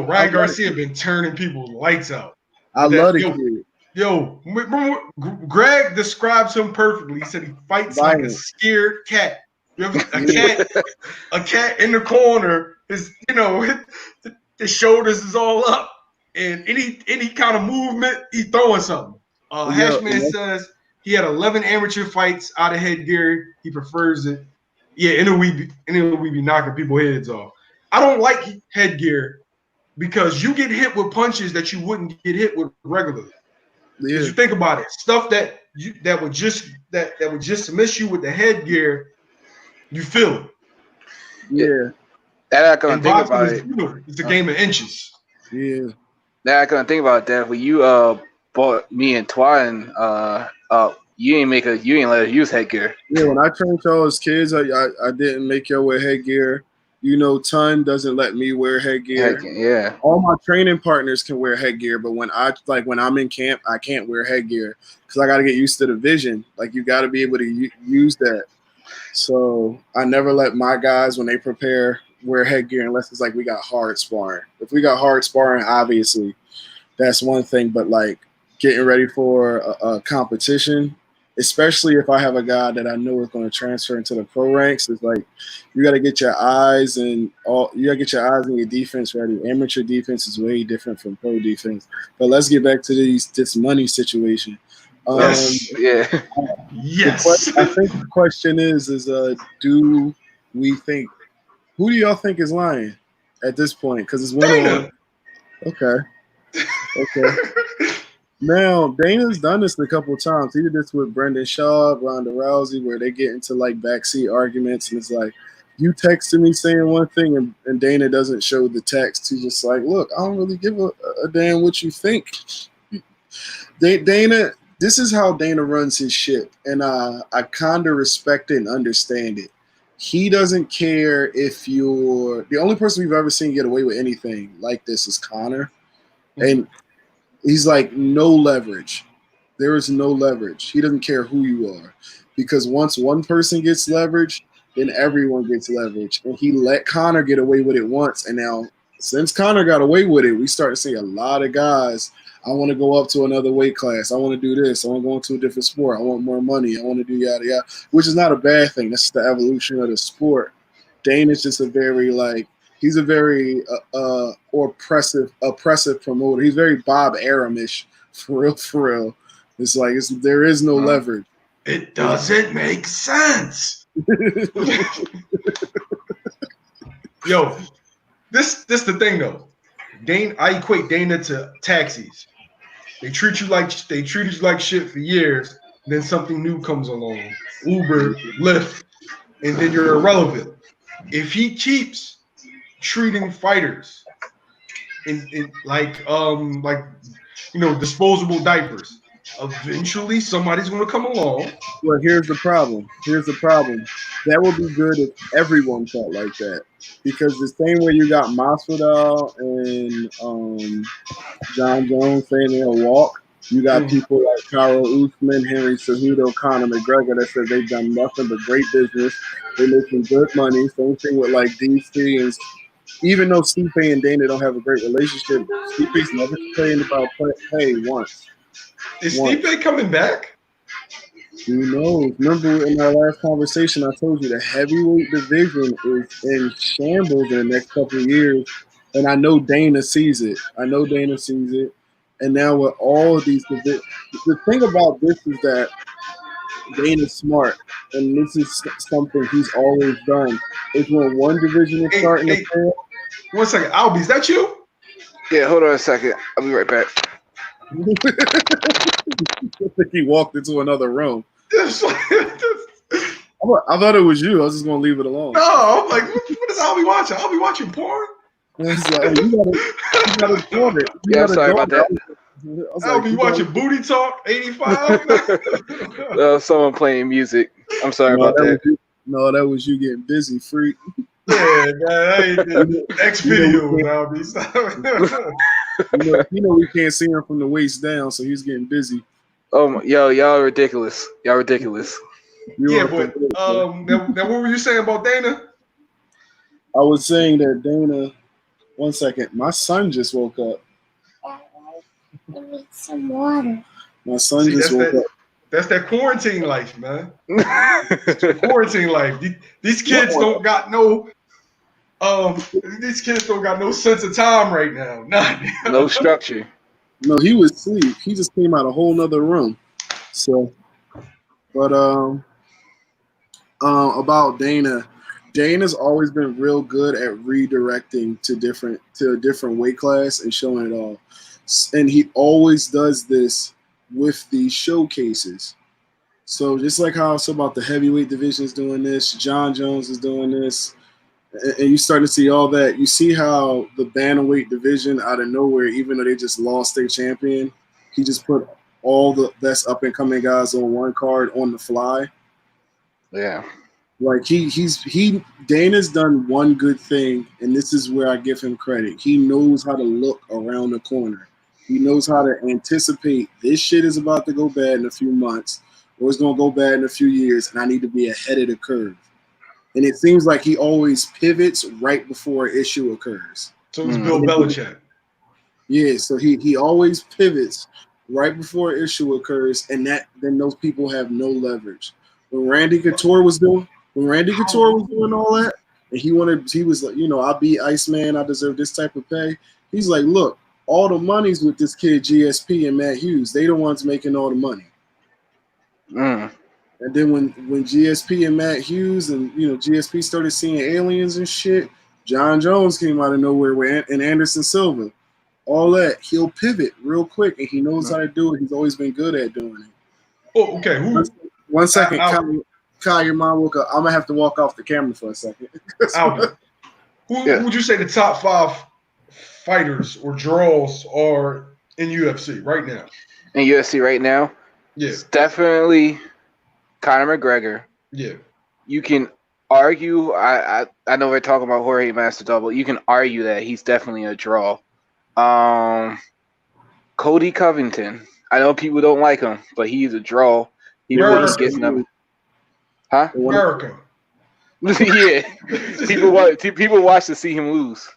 Ryan Garcia been turning people's lights out. I love the kid. Yo, remember Greg describes him perfectly. He said he fights like a scared cat. A cat in the corner is, the shoulders is all up, and any kind of movement, he's throwing something. Hashman says he had 11 amateur fights out of headgear. He prefers it. Yeah, and we be knocking people's heads off. I don't like headgear because you get hit with punches that you wouldn't get hit with regularly. Yeah. You think about it, stuff that would just miss you with the headgear. You feel it. Yeah. That I couldn't think about it. It's a game of inches. Yeah. That I couldn't think about that. When you bought me and Twine you ain't let us use headgear. Yeah, when I trained y'all as kids, I didn't make y'all wear headgear. Ton doesn't let me wear headgear. Yeah. All my training partners can wear headgear, but when I'm in camp, I can't wear headgear because I got to get used to the vision. Like you got to be able to use that. So I never let my guys, when they prepare, wear headgear unless it's like we got hard sparring. If we got hard sparring, obviously, that's one thing. But like getting ready for a competition, especially if I have a guy that I know is going to transfer into the pro ranks, it's like you got to get your eyes and your defense ready. Amateur defense is way different from pro defense. But let's get back to this money situation. Yes. I think the question is do we think who do y'all think is lying at this point? Because it's winning. Okay. Now Dana's done this a couple of times. He did this with Brendan Shaw, Ronda Rousey, where they get into like backseat arguments, and it's like you texted me saying one thing and Dana doesn't show the text. He's just like, look, I don't really give a damn what you think. Dana, this is how Dana runs his ship, and I kind of respect it and understand it. He doesn't care if you're the only person we've ever seen get away with anything like this is Connor, and he's like no leverage. There is no leverage. He doesn't care who you are, because once one person gets leverage, then everyone gets leverage, and he let Connor get away with it once, and now since Connor got away with it, we start to see a lot of guys. I want to go up to another weight class. I want to do this. I want to go into a different sport. I want more money. I want to do yada yada, which is not a bad thing. That's the evolution of the sport. Dana's just a very he's a very oppressive promoter. He's very Bob Aramish, for real. It's like there is no leverage. It doesn't make sense. Yo, this the thing though. I equate Dana to taxis. They treat you like shit for years. Then something new comes along, Uber, Lyft, and then you're irrelevant. If he keeps treating fighters in like disposable diapers, eventually somebody's going to come along. Well, here's the problem. That would be good if everyone felt like that, because the same way you got Masvidal and John Jones saying they'll walk, you got people like Karo Usman, Henry Cejudo, Conor McGregor that said they've done nothing but great business. They're making good money. Same thing with like DC, and even though Stipe and Dana don't have a great relationship, Stipe's never complained about pay once. Is Stipe coming back? Who knows? Remember in our last conversation, I told you the heavyweight division is in shambles in the next couple of years, and I know Dana sees it. And now with all of these divisions, the thing about this is that Dana's smart, and this is something he's always done. Is when one division is starting to fail. 1 second, Albie, is that you? Yeah, hold on a second. I'll be right back. I think he walked into another room. I thought it was you. I was just gonna leave it alone. No, I'm like, what is Albie watching? Albie watching porn? It's like, you gotta absorb it. Yeah, sorry about that. Albie watching Booty Talk 85. Someone playing music. I'm sorry about that. That was you getting busy, freak. Yeah, man, X videos, Albie. We can't see him from the waist down, so he's getting busy. Oh, y'all ridiculous. Y'all ridiculous. Yeah, but now what were you saying about Dana? I was saying that Dana. 1 second, my son just woke up. I need some water. My son just woke up. That's that quarantine life, man. Quarantine life. These kids don't got no. These kids don't got no sense of time right now. No structure. No, he was asleep. He just came out a whole nother room. So, but about Dana. Dana's always been real good at redirecting to a different weight class and showing it all. And he always does this with these showcases. So just like how I said about the heavyweight division is doing this, John Jones is doing this, and you start to see all that. You see how the bantamweight division out of nowhere, even though they just lost their champion, he just put all the best up and coming guys on one card on the fly. Yeah. Like Dana's done one good thing, and this is where I give him credit. He knows how to look around the corner. He knows how to anticipate this shit is about to go bad in a few months, or it's gonna go bad in a few years, and I need to be ahead of the curve. And it seems like he always pivots right before an issue occurs. So it's Bill Belichick. Yeah, so he always pivots right before an issue occurs, and then those people have no leverage. When Randy Couture was doing all that, and he was like, I beat Iceman, I deserve this type of pay. He's like, look, all the money's with this kid GSP and Matt Hughes. They the ones making all the money. And then when GSP and Matt Hughes and GSP started seeing aliens and shit, John Jones came out of nowhere and Anderson Silva. All that, he'll pivot real quick, and he knows how to do it. He's always been good at doing it. Oh, okay. 1 second, Kyle, your mom woke up. I'm gonna have to walk off the camera for a second. Albert, who would you say the top 5 fighters or draws are in UFC right now? In UFC right now, Yeah, it's definitely Conor McGregor. yeah. You can argue. I know we're talking about Jorge Masvidal, but you can argue that he's definitely a draw. Cody Covington. I know people don't like him, but he's a draw. He really gets them. Huh? America. Yeah. People watch to see him lose.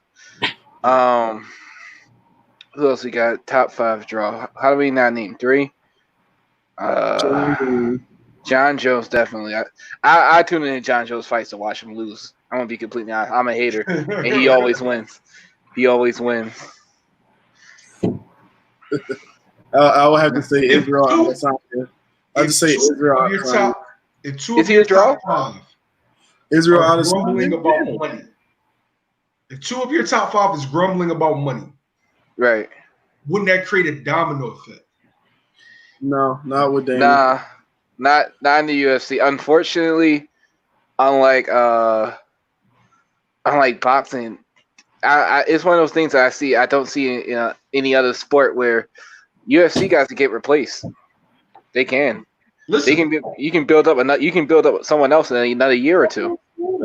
Who else we got? Top 5 draw. How do we not name 3? John Jones definitely. I tune in John Jones fights to watch him lose. I'm gonna be completely honest. I'm a hater, and he always wins. He always wins. I will have to say Israel Adesanya. I'll just say Israel Adesanya. Is he a draw? Israel grumbling Adesanya. about money. If 2 of your top 5 is grumbling about money, right? Wouldn't that create a domino effect? No, not with Dana. Nah, not in the UFC. Unfortunately, unlike boxing, it's one of those things that I see. I don't see in any other sport where UFC guys can get replaced. They can. Listen, You can build up someone else in another year or 2.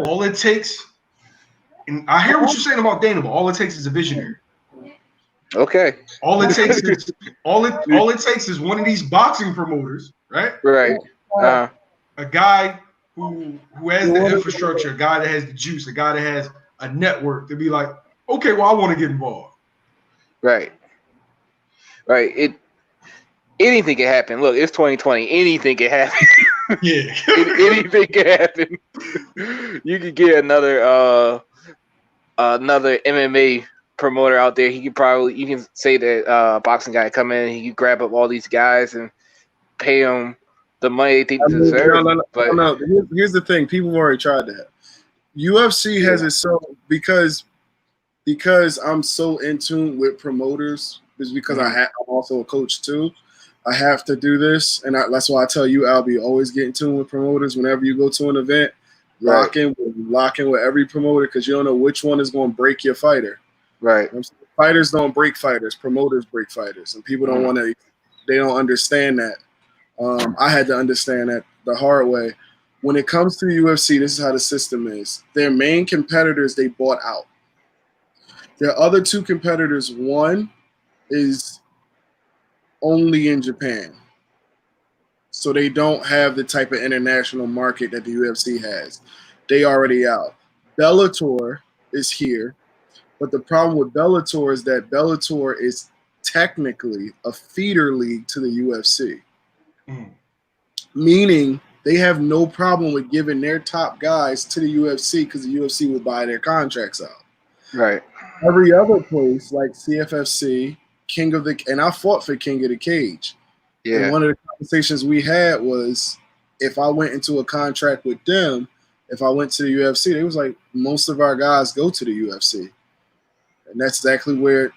all it takes, and I hear what you're saying about Dana, but all it takes is a visionary. Okay. All it takes is one of these boxing promoters, right? Right. A guy who has the infrastructure, a guy that has the juice, a guy that has a network to be like, okay, well, I want to get involved. Right. Anything can happen. Look, it's 2020. Anything can happen. Yeah. Anything can happen. You could get another MMA promoter out there. You can say that boxing guy come in, he can grab up all these guys and pay them the money they think they deserve. No. Here's the thing: people have already tried that. UFC has it so because I'm so in tune with promoters. Is because I'm also a coach too. I have to do this, and that's why I tell you, Albie, always get in tune with promoters whenever you go to an event. Lock in with every promoter because you don't know which one is going to break your fighter. Right. Fighters don't break fighters. Promoters break fighters, and people don't want to. They don't understand that. I had to understand that the hard way. When it comes to the UFC, this is how the system is. Their main competitors they bought out. Their other 2 competitors, one is only in Japan. So they don't have the type of international market that the UFC has. They already out. Bellator is here. But the problem with Bellator is that Bellator is technically a feeder league to the UFC. Meaning they have no problem with giving their top guys to the UFC because the UFC will buy their contracts out. Right. Every other place like CFFC, and I fought for King of the Cage. Yeah. And one of the conversations we had was if I went into a contract with them, if I went to the UFC, they was like, most of our guys go to the UFC. And that's exactly where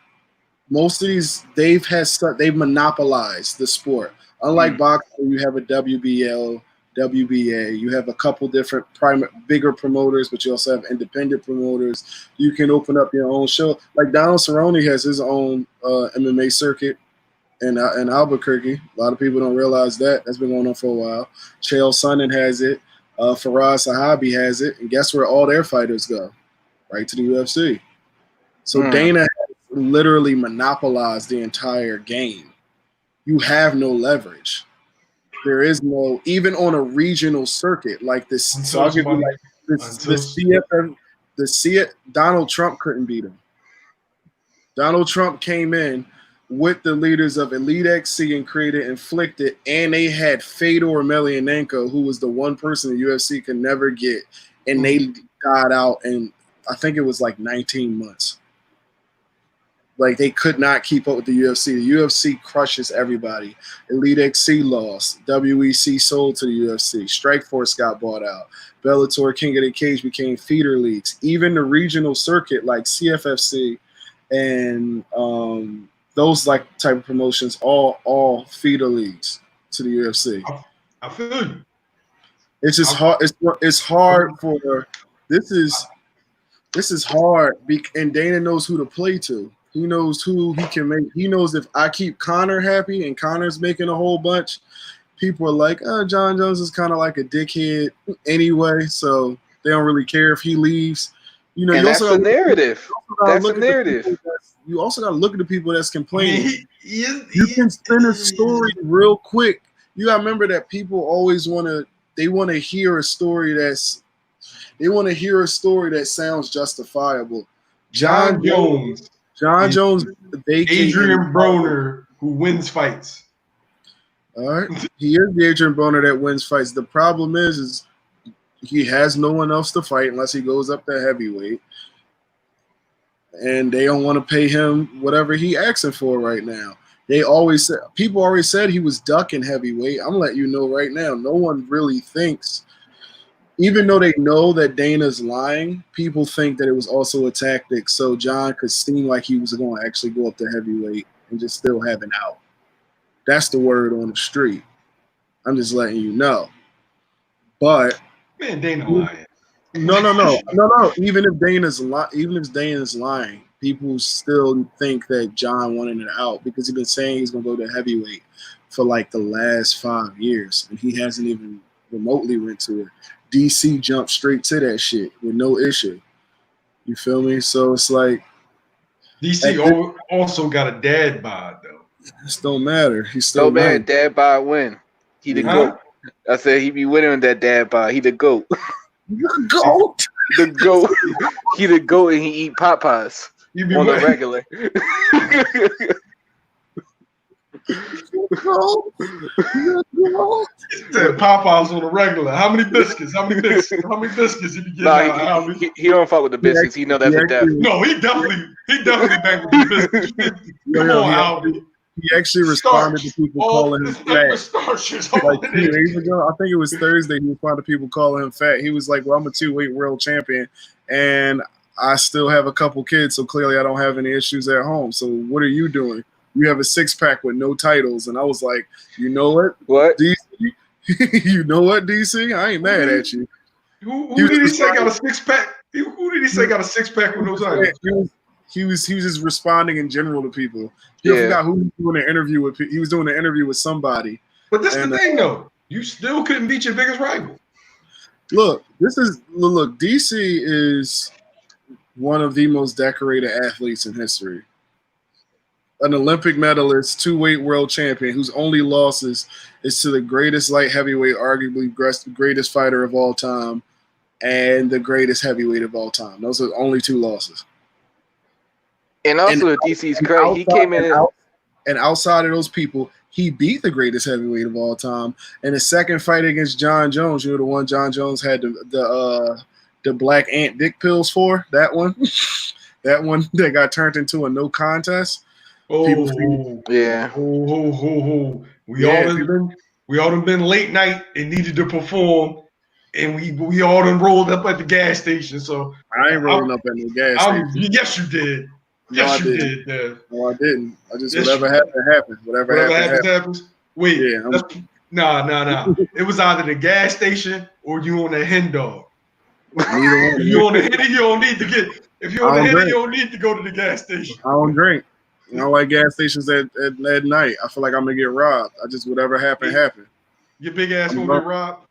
most of these they've monopolized the sport. Unlike boxing, you have a WBL, WBA. You have a couple different bigger promoters, but you also have independent promoters. You can open up your own show. Like Donald Cerrone has his own MMA circuit in Albuquerque. A lot of people don't realize that. That's been going on for a while. Chael Sonnen has it. Faraz Sahabi has it. And guess where all their fighters go? Right to the UFC. So Dana has literally monopolized the entire game. You have no leverage. There is no, even on a regional circuit like this. Donald Trump couldn't beat him. Donald Trump came in with the leaders of Elite XC and created Inflicted, and they had Fedor Emelianenko, who was the one person the UFC could never get, and they got out in, I think it was like 19 months. Like, they could not keep up with the UFC. The UFC crushes everybody. Elite XC lost. WEC sold to the UFC. Strikeforce got bought out. Bellator, King of the Cage became feeder leagues. Even the regional circuit like CFFC and those like type of promotions, all feeder leagues to the UFC. I feel you. It's just hard. It's hard for this is hard. And Dana knows who to play to. He knows who he can make. He knows if I keep Connor happy and Connor's making a whole bunch, people are like, oh, John Jones is kind of like a dickhead anyway, so they don't really care if he leaves. You know, and that's the narrative. That's the narrative. You also got to look at the people that's complaining. You can spin a story real quick. You got to remember that people always want to hear a story that sounds justifiable. John Jones, Adrian Broner, who wins fights. All right, he is the Adrian Broner that wins fights. The problem is he has no one else to fight unless he goes up to heavyweight, and they don't want to pay him whatever he asking for right now. People always said he was ducking heavyweight. I'm letting you know right now, no one really thinks. Even though they know that Dana's lying, people think that it was also a tactic so John could seem like he was going to actually go up to heavyweight and just still have an out. That's the word on the street. I'm just letting you know. But man, Dana lying. No. Even if Dana's lying, people still think that John wanted it out because he's been saying he's going to go to heavyweight for like the last 5 years, and he hasn't even remotely went to it. DC jumped straight to that shit with no issue. You feel me? So it's like DC also got a dad bod though. This don't matter. He's still bad. Dad bod win. He the GOAT. I said he be winning on that dad bod. He the GOAT. The GOAT. The GOAT. He the GOAT and he eat Popeyes on the regular. Popeyes on the regular. How many biscuits? How many biscuits he be getting? He don't fuck with the biscuits. He know that's a death. No, he definitely bang with the biscuits. Come on, Albie. He actually responded to people calling him fat. Like 2 days ago, I think it was Thursday, he responded to people calling him fat. He was like, well, I'm a 2-weight world champion, and I still have a couple kids, so clearly I don't have any issues at home. So what are you doing? You have a 6-pack with no titles. And I was like, you know what? What? DC? You know what, DC? I ain't mad at you. Who did he say got a 6-pack? Who did he say got a 6-pack with no titles? He was just responding in general to people. I forgot who he was doing an interview with. He was doing an interview with somebody. But that's the thing, though. You still couldn't beat your biggest rival. Look, DC is one of the most decorated athletes in history. An Olympic medalist, 2-weight world champion, whose only losses is to the greatest light heavyweight, arguably greatest fighter of all time, and the greatest heavyweight of all time. Those are the only 2 losses. And also, DC's credit, he came in and outside of those people, he beat the greatest heavyweight of all time. And his second fight against John Jones, the one John Jones had the black ant dick pills for, that one, that got turned into a no contest. Yeah. We all done been late night and needed to perform, and we all done rolled up at the gas station. So I ain't rolling up at the gas station. Yes, you did. Yes, you did. Dev. No, I didn't. I just whatever happened. Whatever happens. Wait, nah. It was either the gas station or you on the hen dog. If you on the hen, you don't need to get. If you're on the hen, you don't need to go to the gas station. I don't drink. I don't like gas stations at night. I feel like I'm gonna get robbed. Whatever happened. Your big ass gonna get robbed?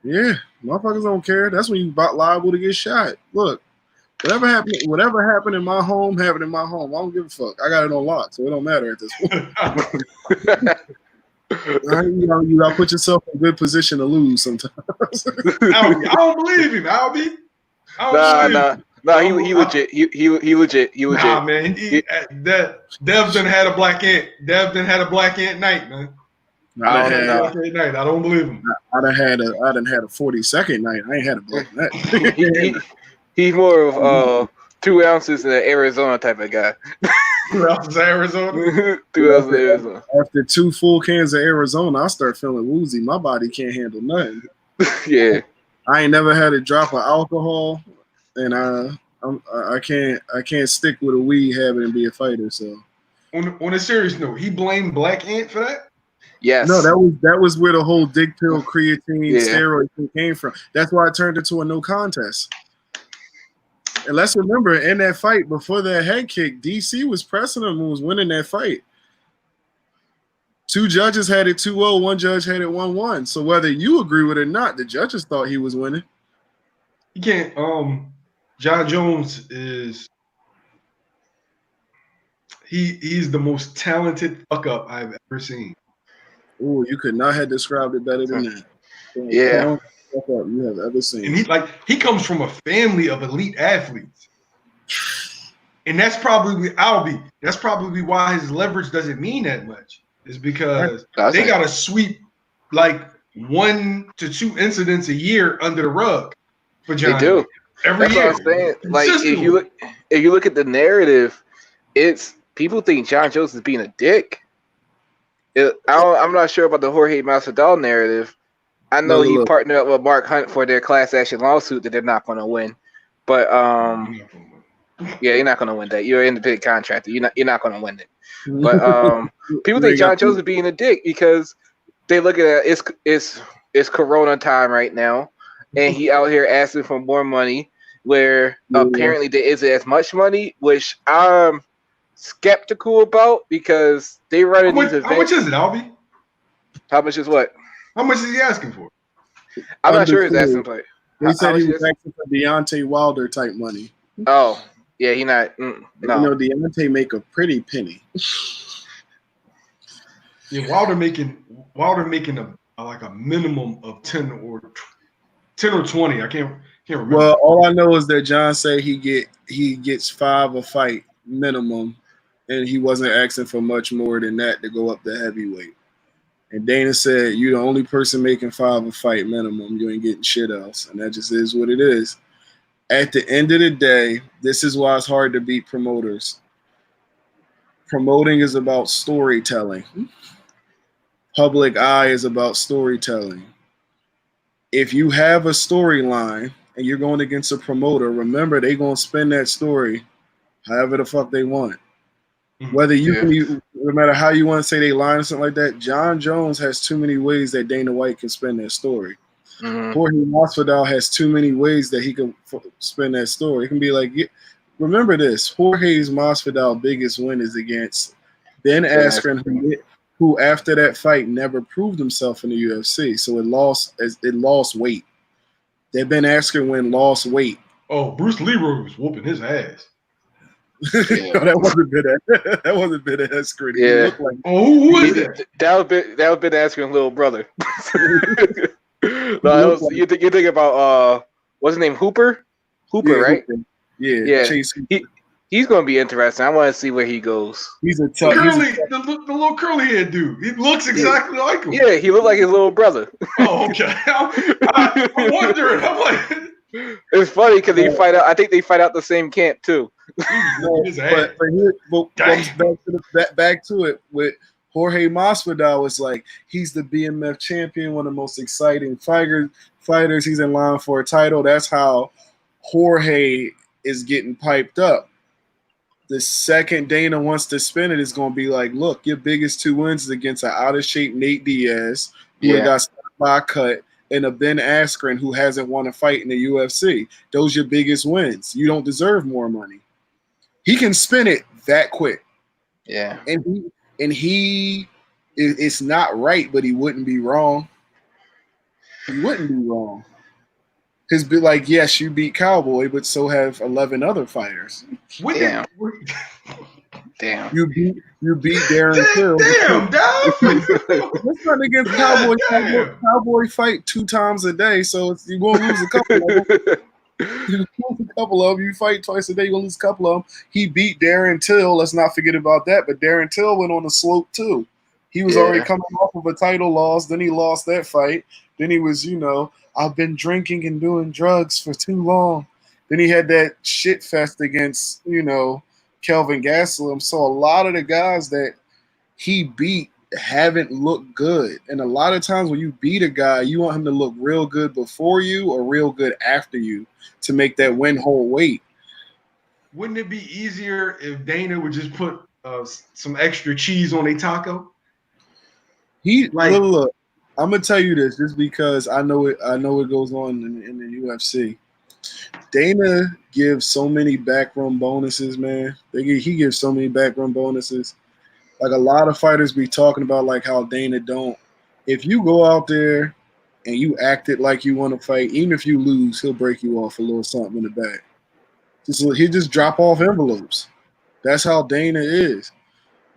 Yeah, motherfuckers don't care. That's when you liable to get shot. Look, whatever happened in my home happened in my home. I don't give a fuck. I got it on lock, so it don't matter at this point. You gotta put yourself in a good position to lose sometimes. I don't believe him, Albie. Nah, he legit. He legit. Nah, man. Dev done had a black ant. Dev done had a black ant night, man. I don't believe him. I done had a 42nd night. I ain't had a black night. He's more of 2 ounces in the Arizona type of guy. 2 ounces of Arizona? 2 ounces of Arizona. After 2 full cans of Arizona, I start feeling woozy. My body can't handle nothing. Yeah. I ain't never had a drop of alcohol, and I can't stick with a weed habit and be a fighter. So, on a serious note, he blamed Black Ant for that. Yes. No, that was where the whole dick pill creatine Yeah. steroid thing came from. That's why it turned into a no contest. And let's remember, in that fight before that head kick, DC was pressing him and was winning that fight. 2 judges had it 2-0, 1 judge had it 1-1. So whether you agree with it or not, the judges thought he was winning. You can't. John Jones is he's the most talented fuck up I've ever seen. Oh, you could not have described it better than that. Yeah. Talented fuck up you have ever seen. And he comes from a family of elite athletes. And that's probably why his leverage doesn't mean that much. Is because they got to sweep like 1 to 2 incidents a year under the rug for John. They do. Every year. What I'm saying. Like if you look at the narrative, it's people think John Jones is being a dick. I'm not sure about the Jorge Masvidal narrative. I know he partnered up with Mark Hunt for their class action lawsuit that they're not going to win. But yeah, you're not going to win that. You're an independent contractor. You're not going to win it. But people think John Jones is being a dick because they look at it's Corona time right now, and he out here asking for more money where apparently there isn't as much money, which I'm skeptical about because they run these events. How much is it, Albie? How much is what? How much is he asking for? I'm not sure he's asking for. They said he was asking for Deontay Wilder type money. Oh, yeah, he not. No. You know, Deontay make a pretty penny. Yeah, Wilder making a minimum of 10 or 20. I can't remember. Well, all I know is that John said he gets 5 a fight minimum, and he wasn't asking for much more than that to go up to heavyweight. And Dana said, "You're the only person making 5 a fight minimum. You ain't getting shit else," and that just is what it is. At the end of the day, this is why it's hard to beat promoters. Promoting is about storytelling. Public eye is about storytelling. If you have a storyline and you're going against a promoter, remember they're going to spin that story however the fuck they want. Whether no matter how you want to say they line or something like that, John Jones has too many ways that Dana White can spin that story. Jorge Masvidal has too many ways that he can spin that story. It can be like, remember this: Jorge's Masvidal biggest win is against Ben Askren, who after that fight never proved himself in the UFC, so it lost weight. That Ben Askren win lost weight. Oh, Bruce Leroy was whooping his ass. Yeah. No, that wasn't Ben Askren. Yeah. Who was that? That was Ben Askren's little brother. No, you think about what's his name? Hooper, right? Hooper. Yeah. Chase Hooper. He's going to be interesting. I want to see where he goes. He's a tough. The little curly head dude. He looks exactly like him. Yeah, he looked like his little brother. Oh, okay. I'm wondering. I'm like, it's funny because they fight out. I think they fight out the same camp too. Back to it with Jorge Masvidal. It's like he's the BMF champion, one of the most exciting fighters. He's in line for a title. That's how Jorge is getting piped up. The second Dana wants to spin it, it's going to be like, look, your biggest 2 wins is against an out-of-shape Nate Diaz, who got stopped by a cut, and a Ben Askren, who hasn't won a fight in the UFC. Those are your biggest wins. You don't deserve more money. He can spin it that quick. Yeah. And he it's not right, but he wouldn't be wrong. He wouldn't be wrong. Because be like, yes, you beat Cowboy, but so have 11 other fighters. Damn. You beat Darren Till. Damn, dog. Let's run against Cowboy. Cowboy fight 2 times a day, so you're going to lose a couple of them. You lose a couple of them. You fight twice a day, you're going to lose a couple of them. He beat Darren Till. Let's not forget about that. But Darren Till went on the slope, too. He was already coming off of a title loss. Then he lost that fight. Then he was, I've been drinking and doing drugs for too long. Then he had that shit fest against, Kelvin Gastelum. So a lot of the guys that he beat haven't looked good. And a lot of times when you beat a guy, you want him to look real good before you or real good after you to make that win hold weight. Wouldn't it be easier if Dana would just put some extra cheese on a taco? Like, Look. I'm gonna tell you this just because I know it. I know it goes on in the UFC. Dana gives so many backroom bonuses, man. He gives so many backroom bonuses. Like a lot of fighters be talking about, like how Dana don't. If you go out there and you act it like you want to fight, even if you lose, he'll break you off a little something in the back. He just drop off envelopes. That's how Dana is.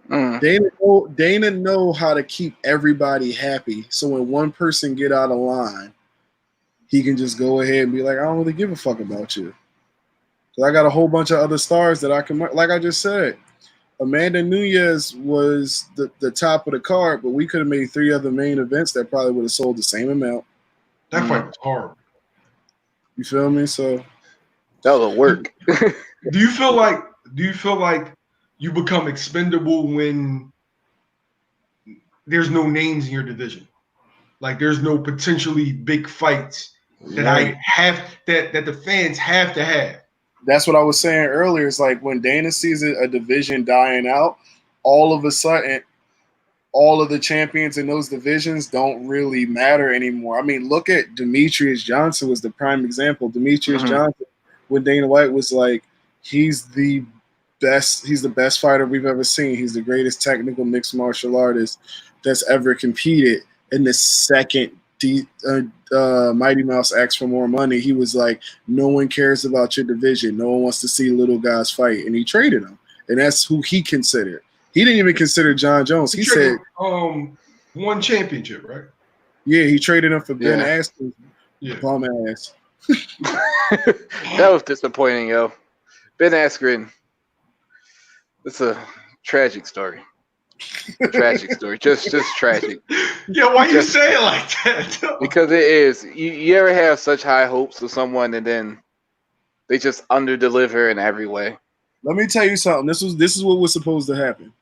Dana know how to keep everybody happy. So when one person get out of line, he can just go ahead and be like, I don't really give a fuck about you. So I got a whole bunch of other stars that I can, like I just said, Amanda Nunes was the top of the card, but we could have made 3 other main events that probably would have sold the same amount. that fight was horrible. You feel me? So that was a work. Do you feel like you become expendable when there's no names in your division? Like there's no potentially big fights that that the fans have to have. That's what I was saying earlier. It's like when Dana sees a division dying out, all of a sudden, all of the champions in those divisions don't really matter anymore. I mean, look at Demetrius Johnson was the prime example. Demetrius Johnson, when Dana White was like, he's the best fighter we've ever seen. He's the greatest technical mixed martial artist that's ever competed. In the second Mighty Mouse asked for more money, he was like, no one cares about your division. No one wants to see little guys fight. And he traded him. And that's who he considered. He didn't even consider John Jones. He said one championship, right? Yeah, he traded him for Ben Askren. Yeah. Bum ass. That was disappointing, yo. Ben Askren. It's a tragic story. Tragic story. Just tragic. Yeah, why you say it like that? Because it is. You ever have such high hopes of someone and then they just under-deliver in every way? Let me tell you something. This is what was supposed to happen.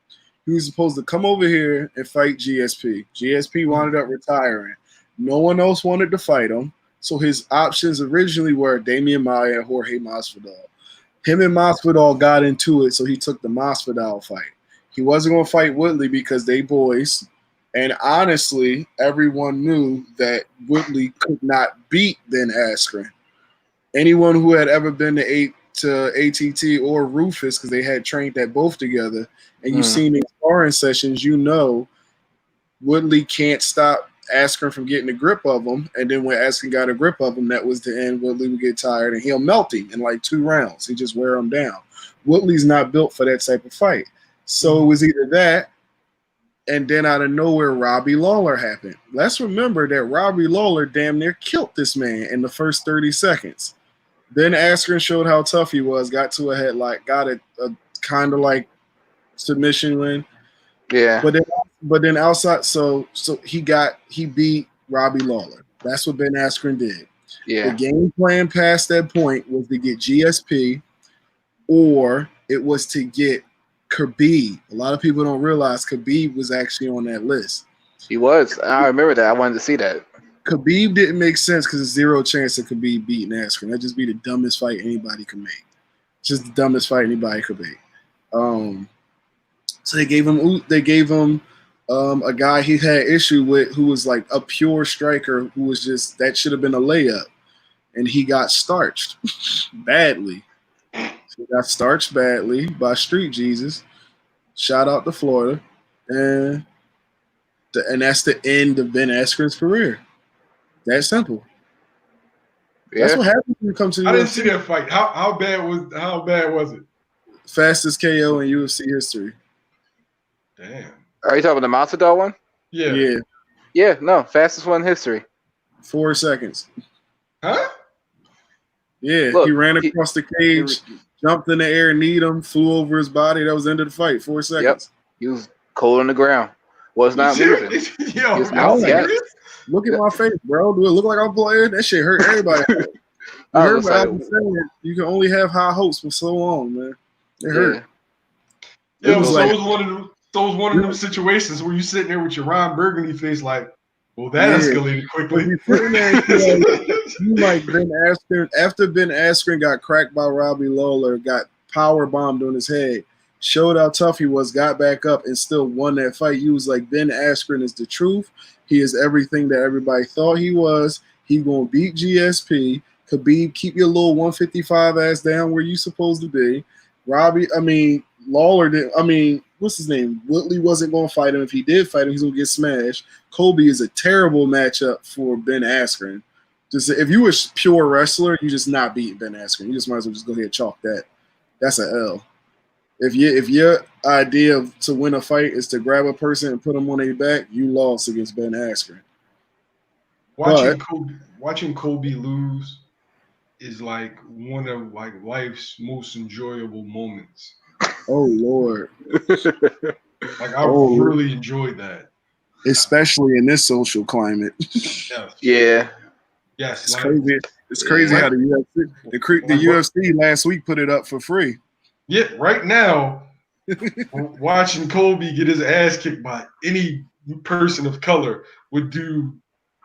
He was supposed to come over here and fight GSP. GSP wound up retiring. No one else wanted to fight him. So his options originally were Damian Maia and Jorge Masvidal. Him and Masvidal got into it, so he took the Masvidal fight. He wasn't going to fight Woodley because they boys. And honestly, everyone knew that Woodley could not beat Ben Askren. Anyone who had ever been to ATT or Rufus, because they had trained that both together, and you've seen these sparring sessions, you know Woodley can't stop Askren from getting a grip of him. And then when Askren got a grip of him, that was the end. Woodley would get tired, and he'll melt him in like 2 rounds. He just wear him down. Woodley's not built for that type of fight. So it was either that, and then out of nowhere, Robbie Lawler happened. Let's remember that Robbie Lawler damn near killed this man in the first 30 seconds. Then Askren showed how tough he was, got to a headlock, got a kind of like submission win. Yeah. But then outside, so he beat Robbie Lawler. That's what Ben Askren did. Yeah. The game plan past that point was to get GSP, or it was to get Khabib. A lot of people don't realize Khabib was actually on that list. He was. I remember that. I wanted to see that. Khabib didn't make sense because there's 0 chance of Khabib beating Askren. That'd just be the dumbest fight anybody could make. Just the dumbest fight anybody could make. So they gave him a guy he had issue with who was like a pure striker who was just that should have been a layup, and he got starched badly. He got starched badly by Street Jesus. Shout out to Florida, and that's the end of Ben Askren's career. That simple. Yeah. That's what happens when you come to the I UFC. didn't see that fight. How bad was it? Fastest KO in UFC history. Damn. Are you talking about the Masvidal one? Yeah. Yeah, no, fastest one in history. 4 seconds. Huh? Yeah, look, he ran across the cage, jumped in the air, kneed him, flew over his body. That was the end of the fight. 4 seconds. Yep. He was cold on the ground. Was not moving. Yo, look at my face, bro. Do it look like I'm playing? That shit hurt everybody. You can only have high hopes for so long, man. It hurt. Yeah, it was one of them situations where you sitting there with your Ron Burgundy face, like, well, that escalated quickly. You like Ben Askren after Ben Askren got cracked by Robbie Lawler, got power bombed on his head. showed how tough he was, got back up, and still won that fight. You was like, Ben Askren is the truth. He is everything that everybody thought he was. He gonna beat GSP. Khabib, keep your little 155 ass down where you supposed to be. Lawler did. What's his name? Woodley wasn't gonna fight him. If he did fight him, he's gonna get smashed. Colby is a terrible matchup for Ben Askren. Just if you were a pure wrestler, you just not beating Ben Askren. You just might as well just go ahead and chalk that. That's an L. If your idea to win a fight is to grab a person and put them on their back, you lost against Ben Askren. Watching Kobe lose is like one of like life's most enjoyable moments. Oh Lord! Like I really enjoyed that, especially in this social climate. Yeah. Yes, it's crazy. It's crazy how the UFC last week put it up for free. Yeah, right now, watching Kobe get his ass kicked by any person of color would do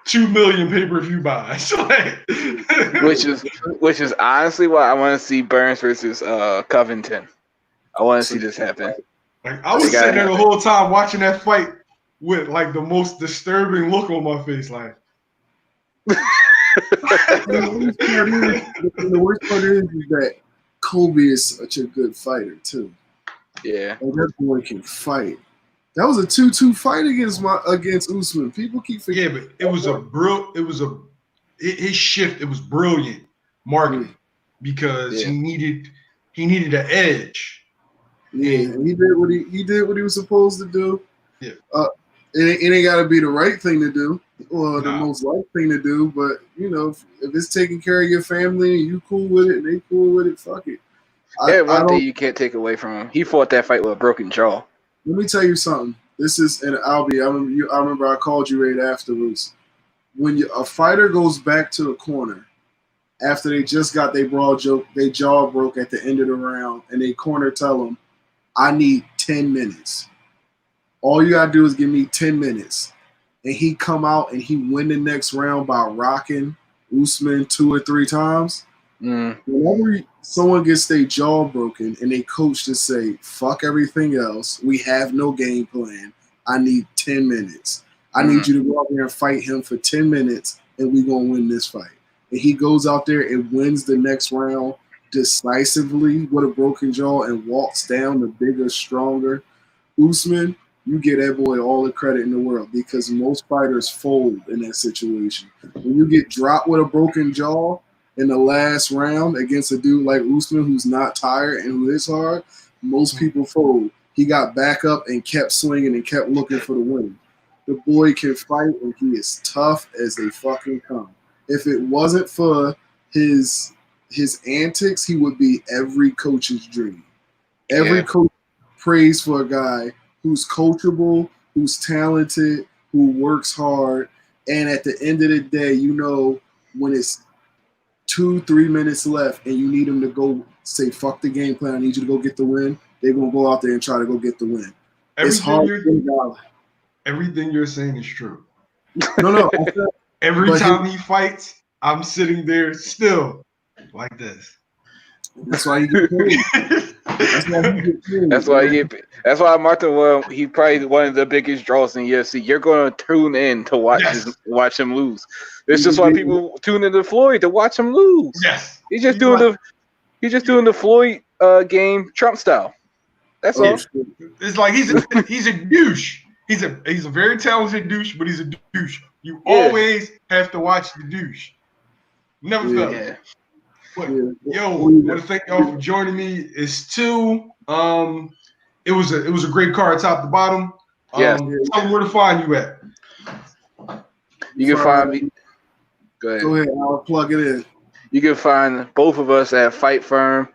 2 million pay-per-view buys. which is honestly why I want to see Burns versus Covington. I want to see this happen. Like I was sitting there the whole time watching that fight with like the most disturbing look on my face, like. The worst part is that Kobe is such a good fighter too. Yeah, and that boy can fight. That was a 2-2 fight against Usman. People keep forgetting. Yeah, but his shift. It was brilliant marketing because he needed an edge. Yeah, and he did what he was supposed to do. Yeah, it ain't got to be the right thing to do or the most right thing to do, but if it's taking care of your family and you cool with it and they cool with it, fuck it. One thing you can't take away from him. He fought that fight with a broken jaw. Let me tell you something. This is, and I remember I called you right afterwards. When a fighter goes back to the corner after they just got their jaw broke at the end of the round, and they corner tell them, "I need 10 minutes. All you gotta do is give me 10 minutes." And he come out and he win the next round by rocking Usman 2 or 3 times. Whenever someone gets their jaw broken and they coach to say, "Fuck everything else. We have no game plan. I need 10 minutes. I need you to go out there and fight him for 10 minutes and we gonna win this fight." And he goes out there and wins the next round decisively with a broken jaw and walks down the bigger, stronger Usman. You give that boy all the credit in the world because most fighters fold in that situation. When you get dropped with a broken jaw in the last round against a dude like Usman who's not tired and who is hard, most people fold. He got back up and kept swinging and kept looking for the win. The boy can fight and he is tough as they fucking come. If it wasn't for his antics, he would be every coach's dream. Every coach prays for a guy who's coachable, who's talented, who works hard, and at the end of the day, when it's 2-3 minutes left and you need him to go say, "Fuck the game plan, I need you to go get the win," they're going to go out there and try to go get the win. It's hard. Everything you're saying is true. No. Every time he fights, I'm sitting there still like this. That's why you get paid. That's why Martin. He probably one of the biggest draws in UFC. You're going to tune in to watch him lose. It's just why people tune into Floyd to watch him lose. Yes, he's just doing the Floyd game Trump style. That's all. It's like he's a douche. He's a very talented douche, but he's a douche. You always have to watch the douche. Never fail. Yeah. But, I want to thank y'all for joining me. It's 2. It was a great card, top to bottom. Tell me where to find you at. You can find me. Go ahead. I'll plug it in. You can find both of us at Fight Firm.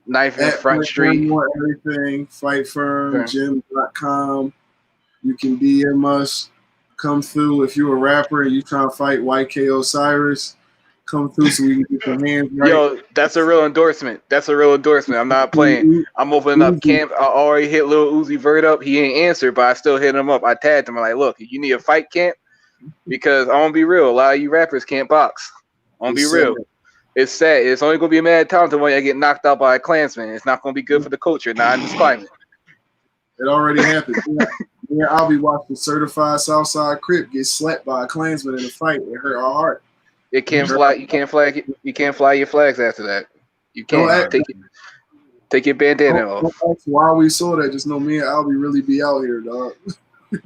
Knife and Front Street. Everything. Fight Firm. Gym.com. You can DM us. Come through if you're a rapper and you trying to fight YK Osiris. Come through so we can get your hands right. Yo, that's a real endorsement. I'm not playing. I'm opening up camp. I already hit Lil Uzi Vert up. He ain't answered, but I still hit him up. I tagged him. I'm like, look, you need a fight camp? Because I'm going to be real. A lot of you rappers can't box. I'm going to be real. It's sad. It's only gonna be a mad time when I get knocked out by a Klansman. It's not gonna be good for the culture, not in this climate. It already happened. Yeah, I'll be watching certified Southside Crip get slapped by a Klansman in a fight. It hurt our heart. It can't fly. You can't flag. You can't fly your flags after that. You can't take your bandana off. Don't ask why we saw that. Just know me and Albie really be out here, dog.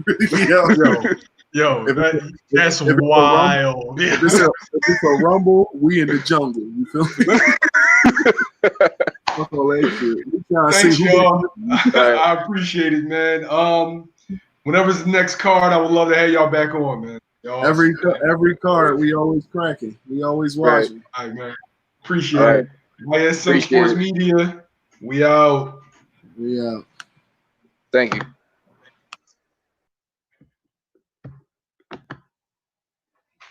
Really be out here. Yo, that's if wild. If it's a rumble, we in the jungle. You feel me? That's all that shit. Thanks, y'all. I appreciate it, man. Whenever's the next card, I would love to have y'all back on, man. Y'all every card, we always cracking. We always watching. All right, man. Appreciate it. ISM Sports Media. We out. We out. Thank you.